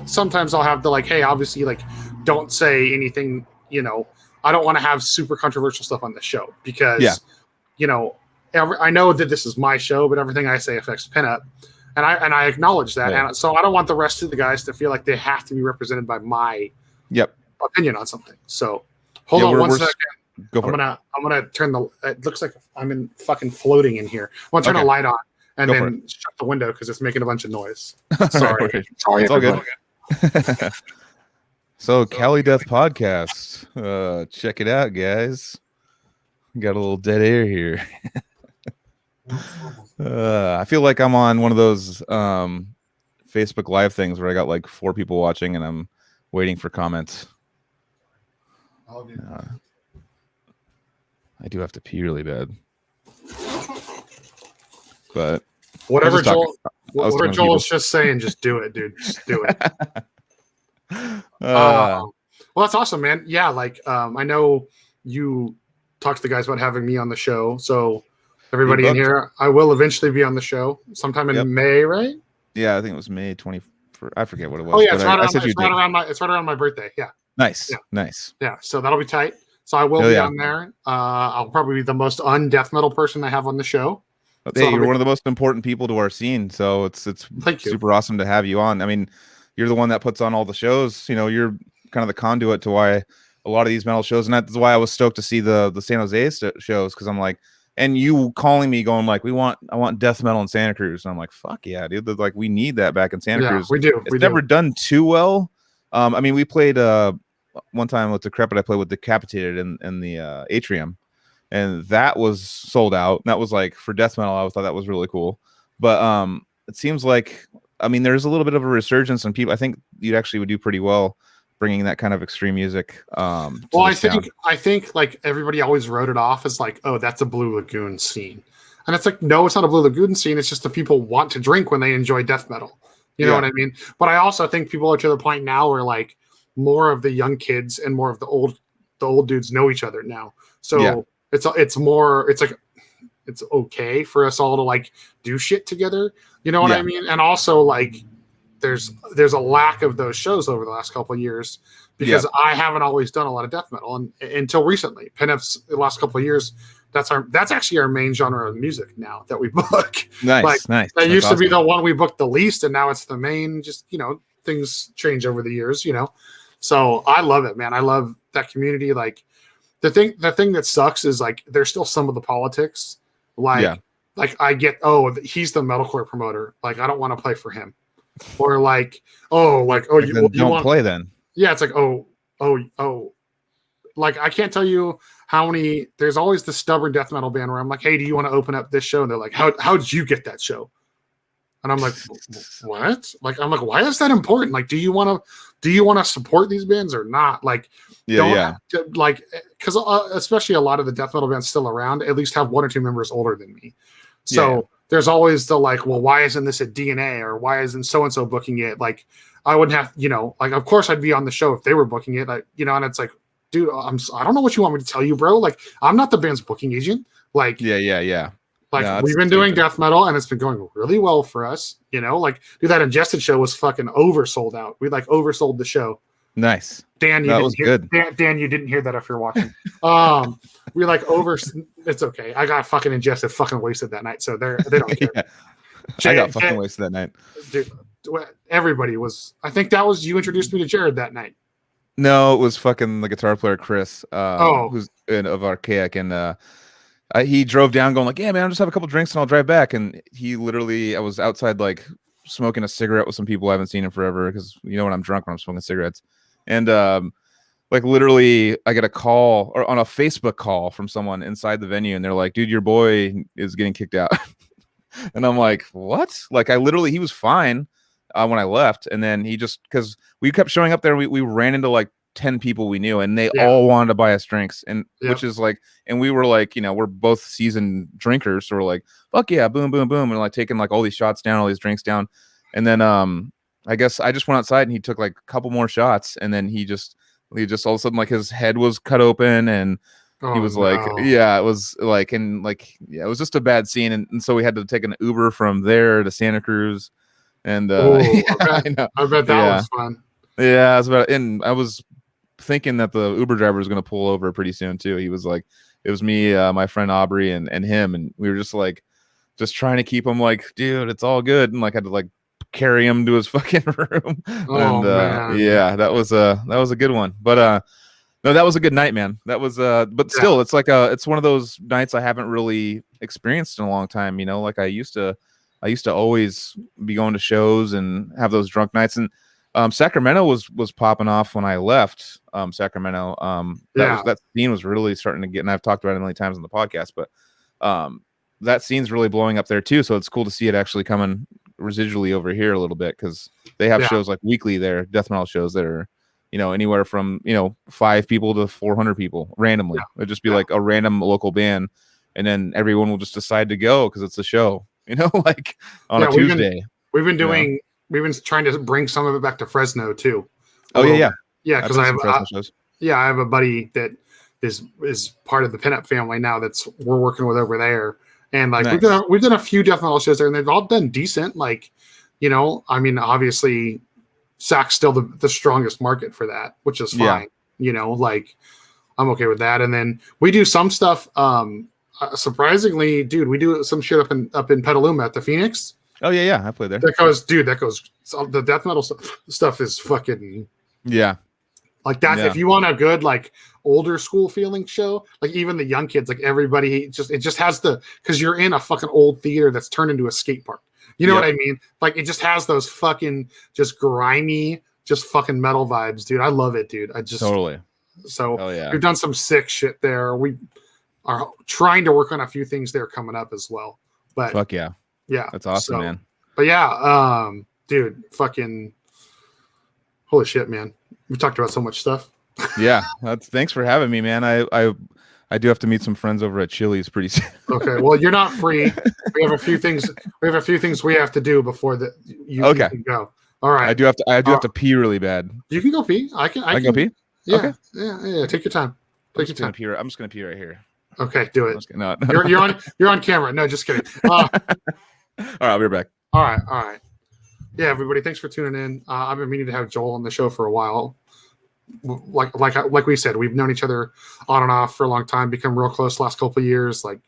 sometimes I'll have the like, hey, obviously, like, don't say anything. I don't want to have super controversial stuff on the show because, I know that this is my show, but everything I say affects Pinup, and I acknowledge that. And so I don't want the rest of the guys to feel like they have to be represented by my opinion on something. So. Hold on 1 second. I'm gonna turn the. It looks like I'm in fucking floating in here. I'm gonna turn the light on and then shut the window because it's making a bunch of noise. Sorry, sorry, it's all good. So Cali Death Podcast. Check it out, guys. Got a little dead air here. I feel like I'm on one of those Facebook Live things where I got like 4 people watching and I'm waiting for comments. I do have to pee really bad, but whatever Joel's just saying, just do it, dude. Just do it. Well, that's awesome, man. Yeah, like I know you talked to the guys about having me on the show, so everybody in here, I will eventually be on the show sometime in May, right? Yeah, I think it was May 24th. I forget what it was. Oh yeah, it's right around my birthday. Yeah. Nice. Yeah, so that'll be tight. So I will be on there. I'll probably be the most un-death metal person I have on the show. Hey, you're one of the most important people to our scene, so it's super awesome to have you on. I mean, you're the one that puts on all the shows. You're kind of the conduit to why a lot of these metal shows, and that's why I was stoked to see the San Jose shows, because I'm like, and you calling me going like, I want death metal in Santa Cruz, and I'm like, fuck yeah, dude. Like, we need that back in Santa Cruz. We do. It's never done too well. I mean, we played one time with Decrepit. I played with Decapitated in the atrium, and that was sold out. That was like for death metal. I thought that was really cool. But it seems like, I mean, there's a little bit of a resurgence in people. I think you actually would do pretty well bringing that kind of extreme music. Well, I think like everybody always wrote it off as like, oh, that's a Blue Lagoon scene, and it's like, no, it's not a Blue Lagoon scene. It's just the people want to drink when they enjoy death metal. You know what I mean? But I also think people are to the point now where like more of the young kids and more of the old dudes know each other now. So it's more, it's like, it's okay for us all to like do shit together. You know what I mean? And also like, there's a lack of those shows over the last couple of years because I haven't always done a lot of death metal and until recently. Pinups the last couple of years, that's actually our main genre of music now that we book. Nice. That That's used to be awesome. the one we booked the least, and now it's the main. Just things change over the years, So I love it, man. I love that community. Like the thing that sucks is like there's still some of the politics. Like I get, he's the metalcore promoter. Like I don't want to play for him, or you don't play then. Yeah, it's like like I can't tell you how many. There's always the stubborn death metal band where I'm like, hey, do you want to open up this show? And they're like, how did you get that show? And I'm like, what? Like I'm like, why is that important? Like, do you want to support these bands or not? Like, because especially a lot of the death metal bands still around at least have one or two members older than me. So there's always the like, well, why isn't this at DNA or why isn't so and so booking it? Like, I wouldn't have, like, of course I'd be on the show if they were booking it. Like, and it's like, dude, I don't know what you want me to tell you, bro. Like, I'm not the band's booking agent. Like, Like we've been doing death metal and it's been going really well for us. Like, dude, that Ingested show was fucking oversold out. We like oversold the show. Nice. Dan, that was good. Dan, you didn't hear that if you're watching. We like it's okay. I got fucking Ingested fucking wasted that night, so they don't care. I got fucking wasted that night. Dude, everybody was. I think that was you introduced me to Jared that night. No, it was fucking the guitar player Chris, who's of Archaic, and he drove down going like, yeah, man, I'll just have a couple drinks and I'll drive back. And he literally, I was outside like smoking a cigarette with some people I haven't seen in forever because when I'm drunk when I'm smoking cigarettes. And like literally I get a call or on a Facebook call from someone inside the venue and they're like, dude, your boy is getting kicked out. And I'm like, what? Like he was fine when I left. And then he just, because we kept showing up there, we ran into like 10 people we knew and they all wanted to buy us drinks, and which is like, and we were like, we're both seasoned drinkers, so we're like, fuck yeah, boom boom boom, and like taking like all these shots down, all these drinks down. And then I guess I just went outside and he took like a couple more shots, and then he just all of a sudden like his head was cut open and he was like, it was like, and like, it was just a bad scene. And so we had to take an Uber from there to Santa Cruz. And I bet that was fun. Yeah, and I was thinking that the Uber driver was going to pull over pretty soon too. He was like, it was me, my friend Aubrey and him. And we were just like, just trying to keep him like, dude, it's all good. And like, had to like carry him to his fucking room. Man. Yeah, that was a good one. But, no, that was a good night, man. That was, but still, it's like it's one of those nights I haven't really experienced in a long time. Like I used to always be going to shows and have those drunk nights. And Sacramento was popping off when I left Sacramento. That scene was really starting to get, and I've talked about it many times on the podcast, but that scene's really blowing up there too. So it's cool to see it actually coming residually over here a little bit, because they have shows like weekly there, death metal shows that are, anywhere from 5 people to 400 people randomly. It'd just be like a random local band, and then everyone will just decide to go because it's a show, like on a Tuesday. We've been doing. We've been trying to bring some of it back to Fresno too. Yeah. Because I have a buddy that is part of the pinup family now we're working with over there, and like we've done a few death metal shows there, and they've all done decent. Like, I mean, obviously, Sac's still the strongest market for that, which is fine. Like I'm okay with that. And then we do some stuff. Surprisingly, dude, we do some shit up in Petaluma at the Phoenix. Oh yeah, I played there. That goes. The death metal stuff is fucking like that. If you want a good like older school feeling show, like even the young kids, like everybody, it just has because you're in a fucking old theater that's turned into a skate park. You know what I mean? Like it just has those fucking just grimy, just fucking metal vibes, dude. I love it, dude. I just totally. So we've done some sick shit there. We are trying to work on a few things there coming up as well. But fuck yeah. Yeah, that's awesome, man. But dude, fucking holy shit, man. We talked about so much stuff. Yeah, thanks for having me, man. I do have to meet some friends over at Chili's pretty soon. Okay, well, you're not free. We have a few things. We have to do before you can go. All right. I do have to pee really bad. You can go pee. I can go pee. Yeah, okay. Yeah. Take your time. I'm just gonna pee right here. Okay, do it. No. You're on camera. No, just kidding. All right, I'll be right back. All right. Yeah, everybody, thanks for tuning in. I've been meaning to have Joel on the show for a while. Like we said, we've known each other on and off for a long time, become real close last couple of years. Like,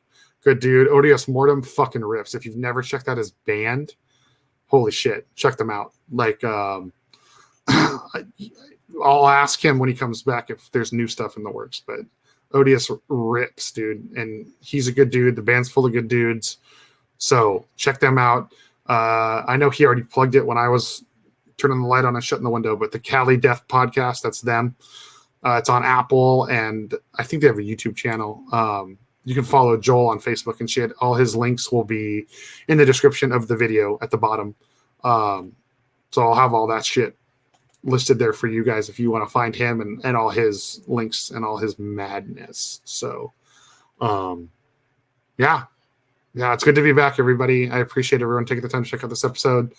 good dude. Odious Mortem fucking rips. If you've never checked out his band, holy shit, check them out. Like, I'll ask him when he comes back if there's new stuff in the works. But Odious rips, dude, and he's a good dude. The band's full of good dudes, so check them out. I know he already plugged it when I was turning the light on and shutting the window, but the Cali Death podcast, that's them. It's on Apple, and I think they have a YouTube channel. You can follow Joel on Facebook and shit. All his links will be in the description of the video at the bottom. So I'll have all that shit listed there for you guys if you want to find him and all his links and all his madness. So, yeah, it's good to be back, everybody. I appreciate everyone taking the time to check out this episode.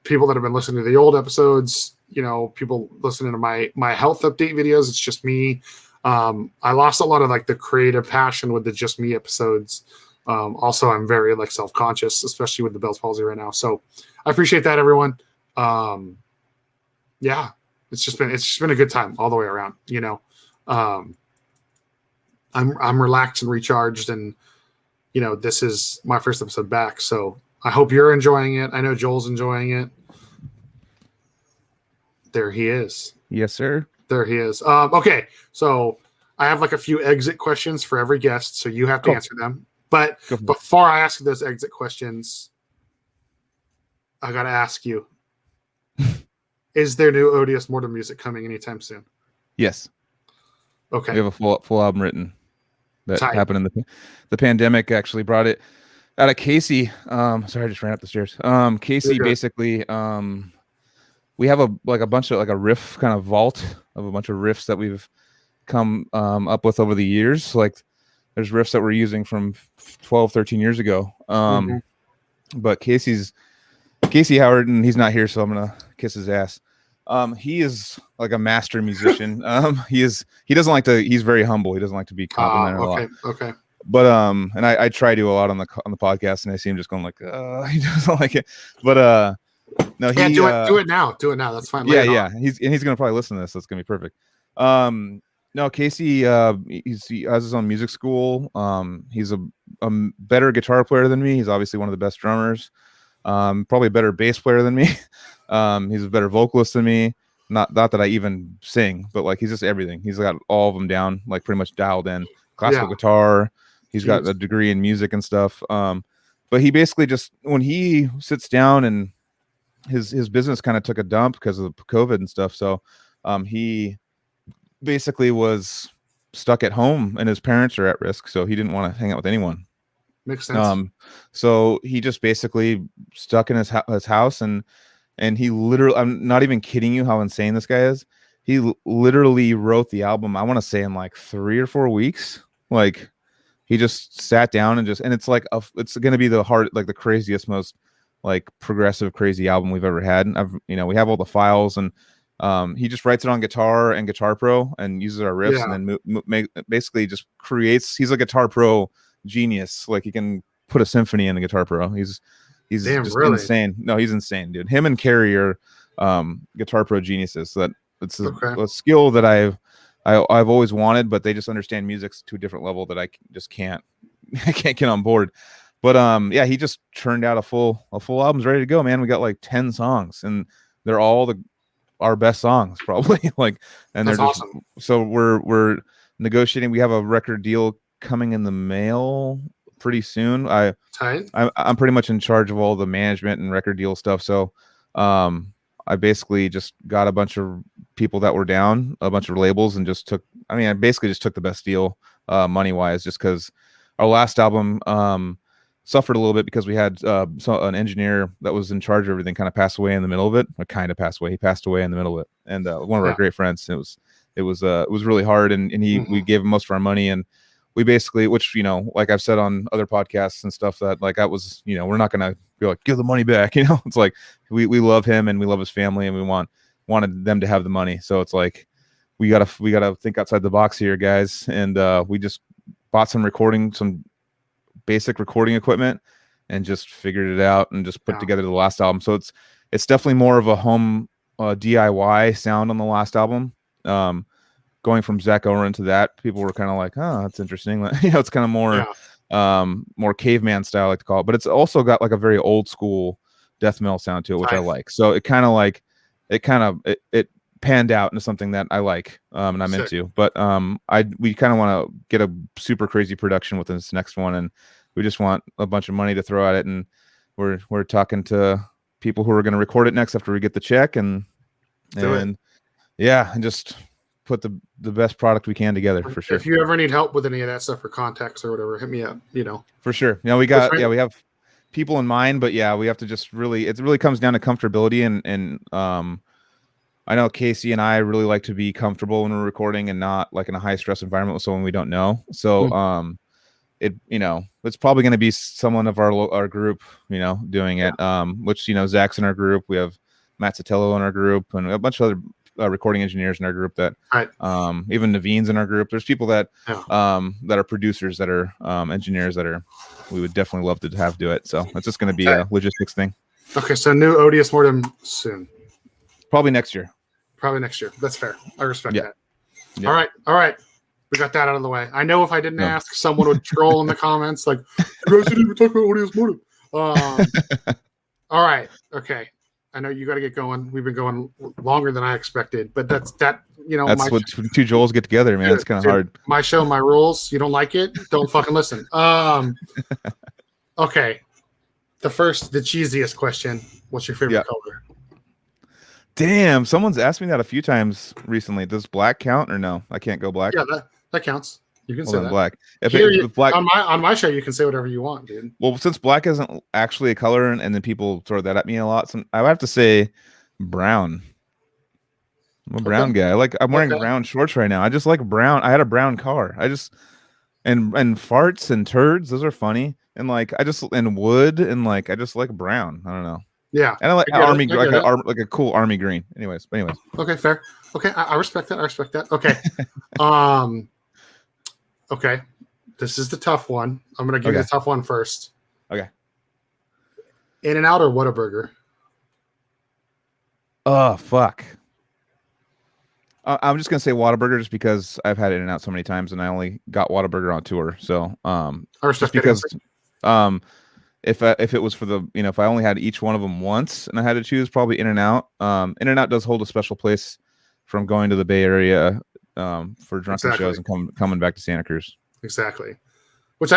People that have been listening to the old episodes, people listening to my health update videos, it's just me. I lost a lot of like the creative passion with the just me episodes. Also, I'm very like self-conscious, especially with the Bell's palsy right now. So I appreciate that, everyone. Yeah, it's just been a good time all the way around. I'm relaxed and recharged, and this is my first episode back. So I hope you're enjoying it. I know Joel's enjoying it. There he is. Yes, sir. There he is. Okay, so I have like a few exit questions for every guest, so you have to answer them. But before I ask you those exit questions, I got to ask you, is there new Odious Mortem music coming anytime soon? Yes. Okay. We have a full album written that happened in the pandemic. Actually brought it out of Casey. Sorry, I just ran up the stairs. Casey basically, we have a bunch of like a riff kind of vault of a bunch of riffs that we've come up with over the years. Like there's riffs that we're using from 12, 13 years ago. But Casey Howard, and he's not here, so I'm gonna kiss his ass. He is like a master musician. He's very humble. He doesn't like to be complimented a lot. Okay. But and I try to a lot on the podcast, and I see him just going like, he doesn't like it. But no, he do it now. Do it now. That's fine. Yeah. He's gonna probably listen to this, so it's gonna be perfect. No, Casey, he has his own music school. He's a better guitar player than me. He's obviously one of the best drummers. Probably a better bass player than me. He's a better vocalist than me. Not that I even sing, but like he's just everything. He's got all of them down, like pretty much dialed in. Classical guitar. He's got a degree in music and stuff. But he basically just, when he sits down, and his business kind of took a dump because of COVID and stuff. So he basically was stuck at home, and his parents are at risk, so he didn't want to hang out with anyone. Makes sense. So he just basically stuck in his house, and he literally, I'm not even kidding you how insane this guy is. He literally wrote the album, I want to say in like 3 or 4 weeks. Like he just sat down and it's like it's going to be the craziest, most like progressive, crazy album we've ever had. And we have all the files, and he just writes it on Guitar and Guitar Pro and uses our riffs, and then basically just creates. He's a Guitar Pro genius. Like he can put a symphony in the Guitar Pro. He's just insane. No, he's insane, dude. Him and Carrie are Guitar Pro geniuses. So that it's a skill that I've always wanted, but they just understand music to a different level that I just can't. I can't get on board. But yeah, he just churned out a full album's ready to go, man. We got like 10 songs, and they're all our best songs probably. Like, and that's they're just awesome. So we're negotiating. We have a record deal coming in the mail pretty soon. I'm pretty much in charge of all the management and record deal stuff. So I basically just got a bunch of people that were down, a bunch of labels, and I basically just took the best deal money wise, just because our last album suffered a little bit because we had an engineer that was in charge of everything kind of passed away in the middle of it. He passed away in the middle of it, and one of our great friends. It was really hard, and we gave him most of our money, and we basically, which like I've said on other podcasts and stuff, that like that was we're not gonna be like, give the money back. It's like we love him and we love his family, and we wanted them to have the money. So it's like we gotta think outside the box here, guys, and we just bought some basic recording equipment, and just figured it out and just put together the last album. So it's definitely more of a home DIY sound on the last album. Going from Zach Owen to that, people were kind of like, oh, that's interesting. It's kind of more more caveman style, I like to call it, but it's also got like a very old school death metal sound to it, which I like. So it kind of it panned out into something that I like and I'm into. But we kind of want to get a super crazy production with this next one, and we just want a bunch of money to throw at it, and we're talking to people who are going to record it next after we get the check, and just put the best product we can together, for sure. If you ever need help with any of that stuff or contacts or whatever, hit me up, For sure. We have people in mind, but we have to just it really comes down to comfortability, and I know Casey and I really like to be comfortable when we're recording and not like in a high stress environment with someone we don't know. So it's probably going to be someone of our group, doing it, which, Zach's in our group. We have Matt Sotelo in our group and a bunch of other recording engineers in our group that even Naveen's in our group. There's people that that are producers, that are engineers, we would definitely love to have do it. So it's just going to be a logistics thing. Okay, so new Odious Mortem soon. Probably next year. That's fair. I respect that. Yeah. All right. We got that out of the way. I know if I didn't ask, someone would troll in the comments like, you guys didn't even talk about Odious Mortem. All right. Okay. I know you got to get going. We've been going longer than I expected, but that's what two Joels get together, man. It's kind of hard. My show, my rules. You don't like it? Don't fucking listen. Okay. The cheesiest question. What's your favorite color? Damn, someone's asked me that a few times recently. Does black count or no? I can't go black. Yeah, that counts. You can say that. Black. Black on my show, you can say whatever you want, dude. Well, since black isn't actually a color, and then people throw that at me a lot, I have to say brown. I'm a brown guy. I'm wearing brown shorts right now. I just like brown. I had a brown car. And farts and turds, those are funny. And and wood, and I just like brown. I don't know. Yeah, and I like army, like a cool army green. Anyways. Okay, fair. Okay, I respect that. Okay, okay. This is the tough one. I'm gonna give you the tough one first. Okay. In-N-Out or Whataburger? Oh fuck. I'm just gonna say Whataburger, just because I've had In-N-Out so many times, and I only got Whataburger on tour. So I respect because if it was for if I only had each one of them once and I had to choose, probably In-N-Out. In-N-Out does hold a special place from going to the Bay Area for drunken shows and coming back to Santa Cruz. Exactly. Which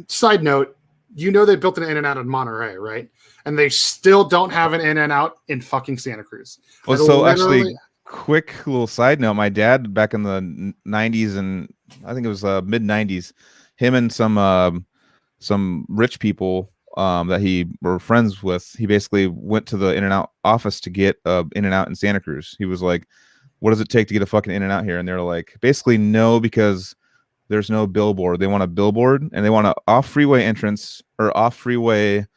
side note, they built an In-N-Out in Monterey, right? And they still don't have an In-N-Out in fucking Santa Cruz. Well, so actually, quick little side note, my dad back in the 90s, and I think it was mid 90s, him and some rich people that he were friends with, he basically went to the In-N-Out office to get In-N-Out in Santa Cruz. He was like, what does it take to get a fucking In-N-Out here? And they're like, basically no, because there's no billboard. They want a billboard, and they want an off freeway entrance or off freeway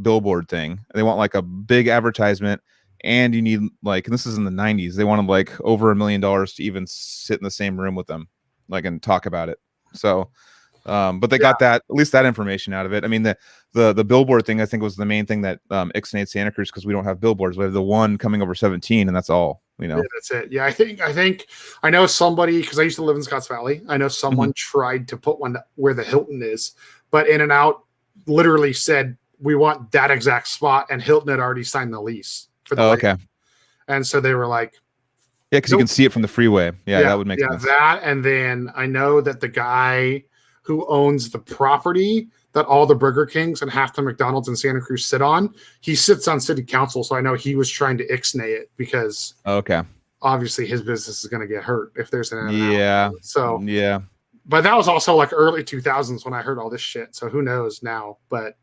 billboard thing. They want a big advertisement, and you need and this is in the 90s, they wanted over $1 million to even sit in the same room with them and talk about it. So but they got that, at least that information out of it. I mean, the billboard thing, I think, was the main thing that ixnayed Santa Cruz, because we don't have billboards. We have the one coming over 17, and that's all. Yeah, that's it. Yeah, I think I know somebody, because I used to live in Scotts Valley. I know someone tried to put one where the Hilton is, but In-N-Out literally said, we want that exact spot, and Hilton had already signed the lease for the okay. And so they were like, yeah, because you can see it from the freeway. Yeah, that would make sense. That, and then I know that the guy who owns the property that all the Burger Kings and half the McDonald's in Santa Cruz sit on, he sits on city council. So I know he was trying to ixnay it, because obviously his business is going to get hurt if there's an In-N-Out. Yeah. So yeah. But that was also early 2000s when I heard all this shit. So who knows now? But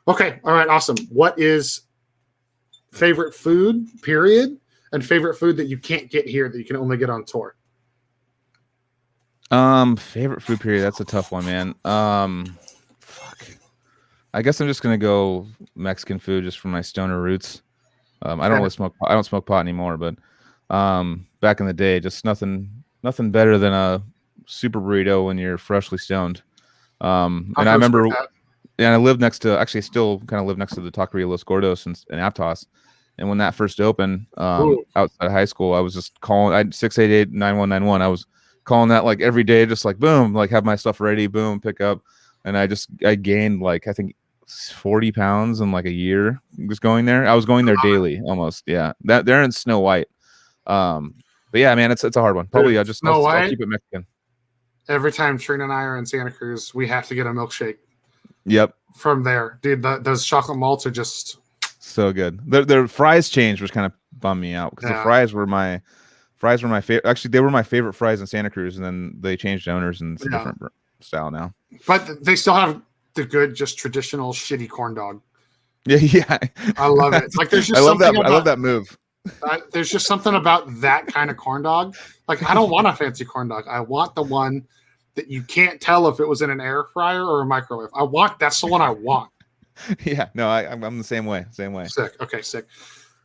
okay. All right. Awesome. What is favorite food, period, and favorite food that you can't get here that you can only get on tour? Favorite food, period. That's a tough one, man. Fuck. I guess I'm just gonna go Mexican food, just for my stoner roots. I don't really smoke. I don't smoke pot anymore, but back in the day, just nothing better than a super burrito when you're freshly stoned. And I remember And I live next to, actually still kind of live next to the Taqueria Los Gordos in Aptos. And when that first opened, outside of high school, I was just calling. I 688-9191. I was calling that like every day, just like boom, like have my stuff ready, boom, pick up. And I gained like I think 40 pounds in like a year just going there. I was going there daily almost. Yeah, that they're in Snow White. But yeah, man, it's a hard one. Probably I'll keep it Mexican. Every time Trina and I are in Santa Cruz, we have to get a milkshake. Yep. From there, dude, those chocolate malts are just so good. Their fries changed, which kind of bummed me out because the fries were my favorite. Actually, they were my favorite fries in Santa Cruz, and then they changed owners and it's a different style now. But they still have the good, just traditional shitty corn dog. Yeah. I love it. Like there's just I love that move. There's just something about that kind of corn dog. Like I don't want a fancy corn dog. I want the one that you can't tell if it was in an air fryer or a microwave. That's the one I want. Yeah, no, I'm the same way. Sick. Okay, sick.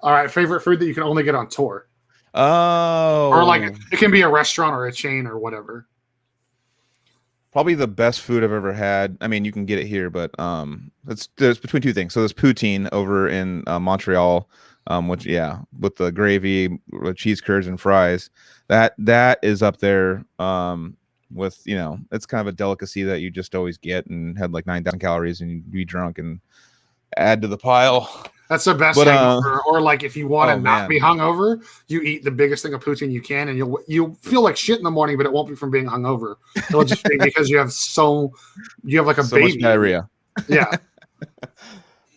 All right, favorite food that you can only get on tour. Oh. Or like it can be a restaurant or a chain or whatever. Probably the best food I've ever had. I mean, you can get it here, but there's between two things. So there's Poutine over in Montreal, which with the gravy, with cheese curds and fries. That is up there. With it's kind of a delicacy that you just always get and had like 9,000 calories and you'd be drunk and add to the pile. That's the best hangover. Or like if you want to not be hungover, you eat the biggest thing of poutine you can, and you'll feel like shit in the morning, but it won't be from being hungover. It'll just be because you have like a baby. Much diarrhea. Yeah.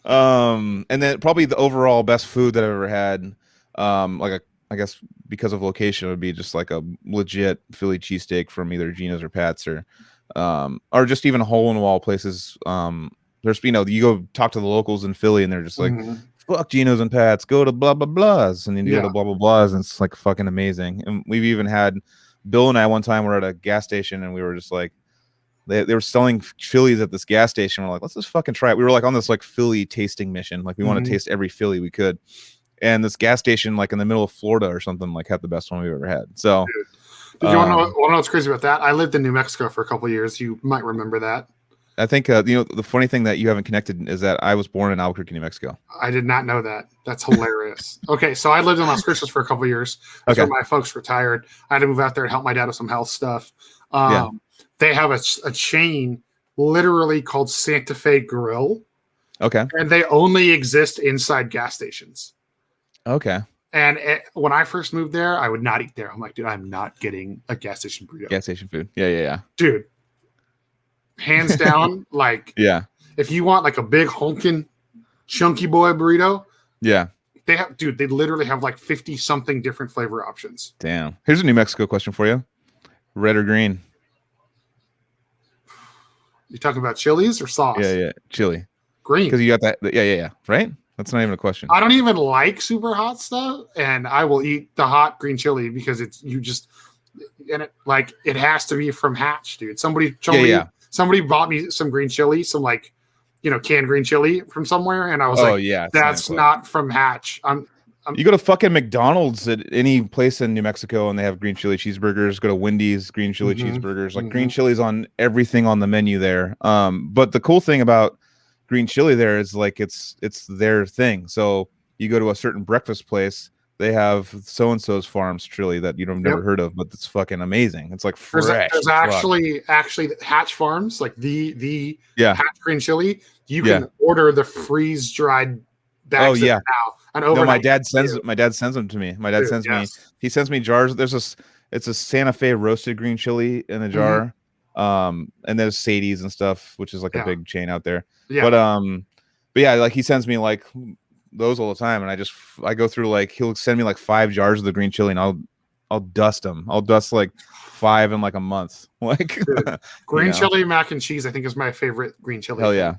And then probably the overall best food that I've ever had, I guess because of location, it would be just like a legit Philly cheesesteak from either Gino's or Pat's or just even hole in the wall places. There's you go talk to the locals in Philly and they're just like, fuck Gino's and Pat's, go to blah blah blahs, and then you go to blah blah blahs, and it's like fucking amazing. And we've even had Bill and I one time were at a gas station and we were just like, they were selling Phillies at this gas station. We're like, let's just fucking try it. We were like on this like Philly tasting mission, like we want to taste every Philly we could. And this gas station, like in the middle of Florida or something, like had the best one we've ever had. So, did you want to know what's crazy about that? I lived in New Mexico for a couple of years. You might remember that. I think the funny thing that you haven't connected is that I was born in Albuquerque, New Mexico. I did not know that. That's hilarious. Okay, so I lived in Las Cruces for a couple of years. That's when my folks retired. I had to move out there and help my dad with some health stuff. They have a chain literally called Santa Fe Grill. Okay, and they only exist inside gas stations. Okay. And when I first moved there, I would not eat there. I'm like, dude, I'm not getting a gas station burrito. Gas station food. Yeah. Dude, hands down, like, if you want like a big honking chunky boy burrito, they literally have like 50 something different flavor options. Damn. Here's a New Mexico question for you. Red or green? You talking about chilies or sauce? Yeah. Chili. Green. Because you got that. Yeah. Right? That's not even a question. I don't even like super hot stuff, and I will eat the hot green chili because it has to be from Hatch, dude. Somebody bought me some green chili, some like, canned green chili from somewhere, and I was that's not from Hatch. You go to fucking McDonald's at any place in New Mexico and they have green chili cheeseburgers. Go to Wendy's, green chili cheeseburgers. Like green chili's on everything on the menu there. But the cool thing about green chili there is like it's their thing. So you go to a certain breakfast place, they have so and so's farms chili that you've never heard of, but it's fucking amazing. It's like fresh. There's actually Hatch Farms, like the Hatch green chili. You can order the freeze dried bags now. And my dad sends them to me. My dad he sends me jars. It's a Santa Fe roasted green chili in a jar. And there's Sadie's and stuff, which is like a big chain out there. Yeah. But yeah, like he sends me like those all the time, and I go through like he'll send me like 5 jars of the green chili, and I'll dust them. I'll dust like 5 in like a month. Like green chili mac and cheese, I think is my favorite green chili. Hell yeah.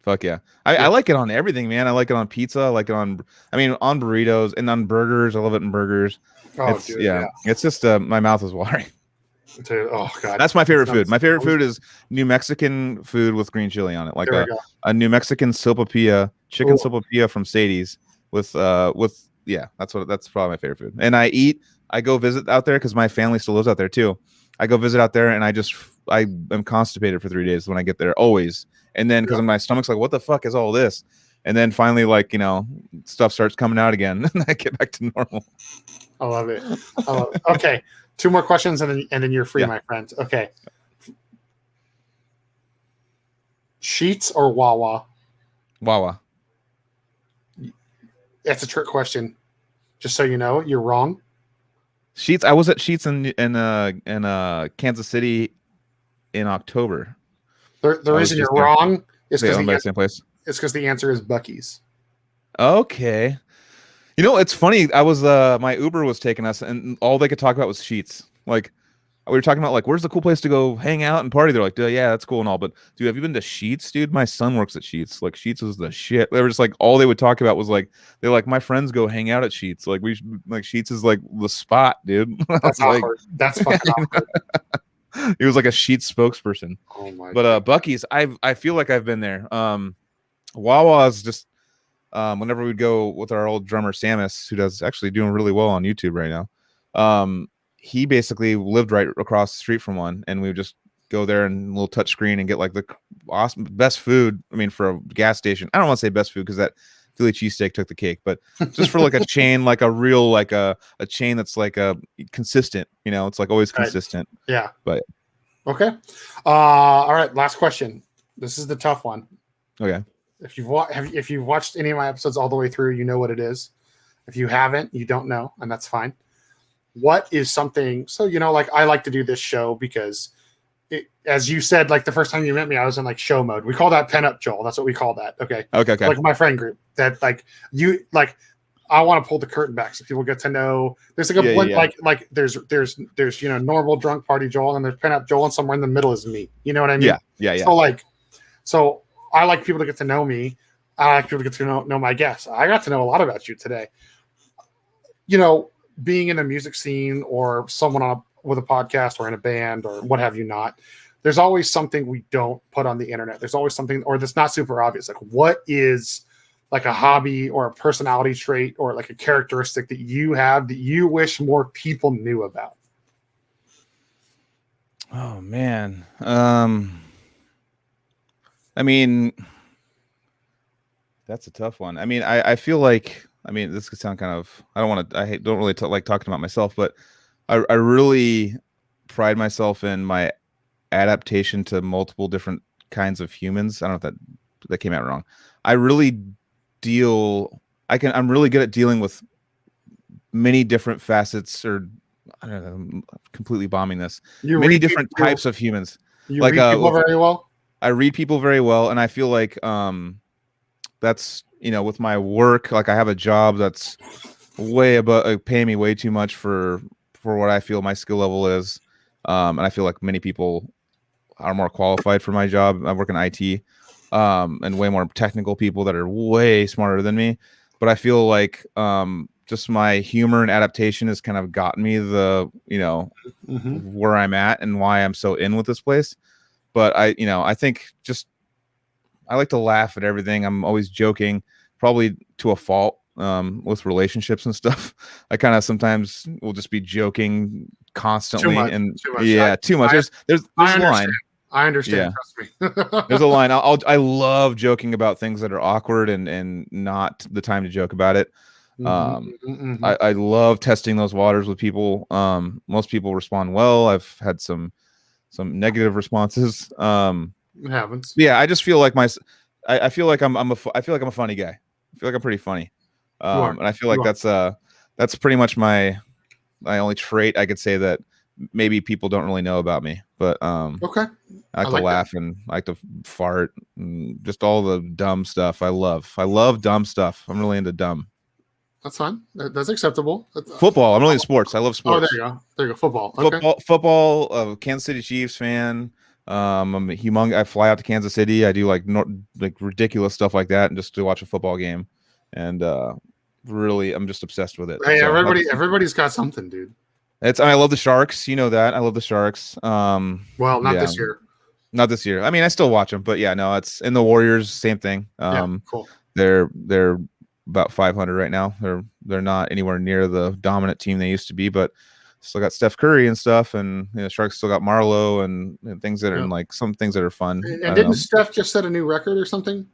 Fuck yeah. I like it on everything, man. I like it on pizza. I like it on burritos and on burgers. I love it in burgers. It's just my mouth is watering. Oh god, that's my favorite food. My favorite food is New Mexican food with green chili on it, like a New Mexican sopapilla, chicken sopapilla from Sadie's with that's probably my favorite food. And I go visit out there because my family still lives out there too. I go visit out there and I am constipated for 3 days when I get there always. And then because my stomach's like, what the fuck is all this? And then finally, like, stuff starts coming out again, and I get back to normal. I love it. Okay, 2 more questions, and then you're free, my friends. Okay. Sheets or Wawa? Wawa. That's a trick question. Just so you know, you're wrong. Sheets. I was at Sheets in Kansas City in October. The reason you're wrong is because the same place. It's because the answer is Buc-ee's. Okay. It's funny. I was my Uber was taking us, and all they could talk about was Sheets. Like, we were talking about, like, where's the cool place to go hang out and party? They're like, yeah, that's cool and all, but dude, have you been to Sheets, dude? My son works at Sheets. Like, Sheets is the shit. They were just like, all they would talk about was like, they're like, my friends go hang out at Sheets. Like, Sheets is like the spot, dude. That's awkward. That's fucking awkward. He was like a Sheets spokesperson. Oh my God. Buc-ee's, I feel like I've been there. Wawa's just whenever we'd go with our old drummer Samus, who does actually doing really well on YouTube right now. He basically lived right across the street from one, and we would just go there and a little touch screen and get like the awesome best food. I mean, for a gas station, I don't want to say best food because that Philly cheesesteak took the cake, but just for like a chain, like a real, like a chain that's like a consistent, it's like always consistent. Yeah. But okay. All right. Last question. This is the tough one. Okay. If you've watched any of my episodes all the way through, you know what it is. If you haven't, you don't know, and that's fine. What is something? So, like, I like to do this show because, as you said, like the first time you met me, I was in like show mode. We call that pen up, Joel. That's what we call that. Okay. Okay. Like my friend group that I want to pull the curtain back so people get to know. There's like a like there's normal drunk party Joel, and there's pen up Joel, and somewhere in the middle is me. You know what I mean? Yeah. So I like people to get to know me. I like people to get to know my guests. I got to know a lot about you today. Being in a music scene or someone with a podcast or in a band or what have you not, there's always something we don't put on the internet. There's always something, or that's not super obvious. Like, what is like a hobby or a personality trait or like a characteristic that you have that you wish more people knew about? Oh man. I mean, that's a tough one. I mean, I feel like, this could sound kind of, don't really like talking about myself, but I really pride myself in my adaptation to multiple different kinds of humans. I don't know if that came out wrong. I'm really good at dealing with many different facets, or I don't know, I'm completely bombing this. Many different types of humans. You read people very well? I read people very well, and I feel like that's, with my work, like I have a job that's way above, paying me way too much for what I feel my skill level is, and I feel like many people are more qualified for my job. I work in IT, and way more technical people that are way smarter than me. But I feel like just my humor and adaptation has kind of gotten me the where I'm at and why I'm so in with this place. But I think just I like to laugh at everything. I'm always joking, probably to a fault, with relationships and stuff. I kind of sometimes will just be joking constantly. Too much. There's a line. I understand. Yeah. Trust me. There's a line. I love joking about things that are awkward and not the time to joke about it. I love testing those waters with people. Most people respond well. I've had some negative responses. It happens. Yeah, I just feel like I feel like I'm a funny guy. I feel like I'm pretty funny. And I feel like that's pretty much my only trait I could say that maybe people don't really know about me. But okay. I like to laugh and I like to fart and just all the dumb stuff. I love dumb stuff. I'm really into dumb. That's fine. That's acceptable. Football. I'm really into sports. I love sports. Oh, there you go. Football. Okay. Football. Kansas City Chiefs fan. I'm a humongous. I fly out to Kansas City. I do like ridiculous stuff like that, and just to watch a football game. And really, I'm just obsessed with it. Hey, so everybody's got something, dude. I love the Sharks. You know that. I love the Sharks. Well, not this year. Not this year. I mean, I still watch them, but yeah, no, it's in the Warriors. Same thing. Cool. They're about 500 right now. They're not anywhere near the dominant team they used to be, but still got Steph Curry and stuff, and Sharks still got Marlowe and things that are like some things that are fun. And didn't Steph just set a new record or something?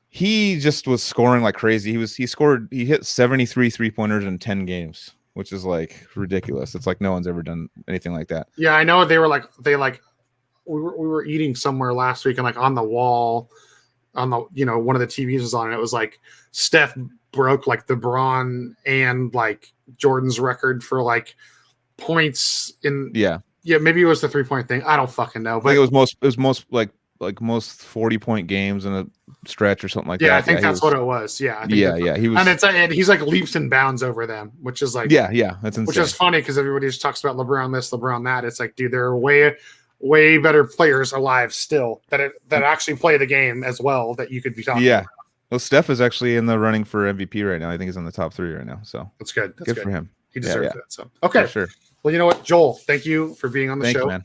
He just was scoring like crazy. He hit 73 3-pointers in 10 games, which is like ridiculous. It's like no one's ever done anything like that. Yeah, I know. We were eating somewhere last week, and like on the wall, on the one of the TVs was on, and it was like Steph broke like the LeBron and like Jordan's record for like points in. Yeah, maybe it was the 3-point thing. I don't fucking know. But I think it was most like most 40-point games in a stretch or something like that. Yeah, I think that's what it was. Yeah, I think he was, and he's like leaps and bounds over them, which is like that's insane. Which is funny because everybody just talks about LeBron this, LeBron that. It's like, dude, there are way better players alive still that actually play the game as well that you could be talking about. Well, Steph is actually in the running for MVP right now. I think he's in the top 3 right now. So that's good. That's good for him. He deserves that. So okay, for sure. Well, you know what, Joel? Thank you for being on the show, man.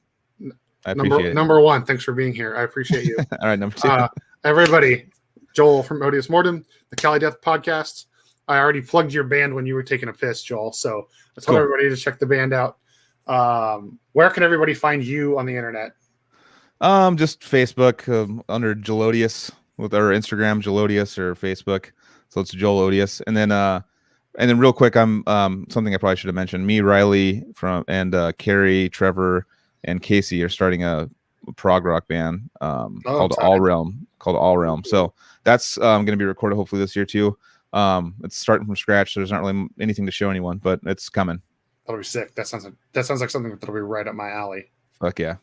I appreciate it. Number one, thanks for being here. I appreciate you. All right, number 2. Everybody, Joel from Odious Mortem, the Cali Death Podcast. I already plugged your band when you were taking a piss, Joel. So I told everybody to check the band out. Where can everybody find you on the internet? Just Facebook under Gelodius with our Instagram Gelodius or Facebook. So it's Joel Odious. And then real quick, I'm something I probably should have mentioned. Me, Riley and Carrie, Trevor, and Casey are starting a prog rock band called All Realm. So that's going to be recorded hopefully this year too. It's starting from scratch, so there's not really anything to show anyone, but it's coming. That'll be sick. That sounds like something that'll be right up my alley. Fuck yeah.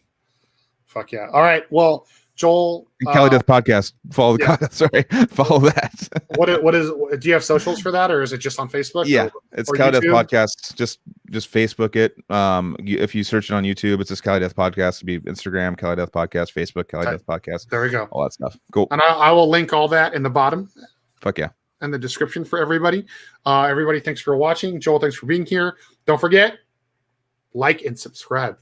All right. Well, Joel, Cali Death Podcast. Follow follow that. What is? Do you have socials for that, or is it just on Facebook? Yeah, it's Cali Death Podcast. Just Facebook it. If you search it on YouTube, it's just Cali Death Podcast. It'd be Instagram Cali Death Podcast, Facebook Cali Death Podcast. There we go. All that stuff. Cool. And I will link all that in the bottom. Fuck yeah. And the description for everybody. Everybody, thanks for watching. Joel, thanks for being here. Don't forget, like and subscribe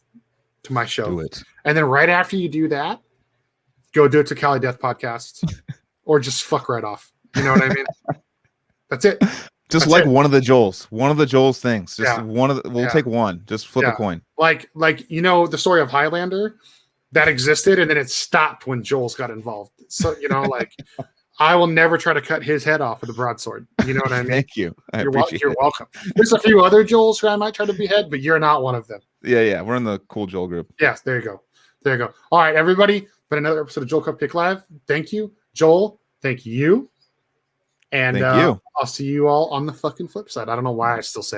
to my show. Do it. And then right after you do that, go do it to Cali Death Podcast, or just fuck right off. You know what I mean? That's it. Just one of the Joel's things. Just one of the. We'll take one. Just flip a coin. Like the story of Highlander, that existed, and then it stopped when Joel's got involved. So I will never try to cut his head off with a broadsword. You know what I mean? Thank you. You're welcome. There's a few other Joels who I might try to behead, but you're not one of them. Yeah. We're in the cool Joel group. Yes, there you go. All right, everybody. But another episode of Joel Cupcake Live. Thank you, Joel. Thank you. And thank you. I'll see you all on the fucking flip side. I don't know why I still say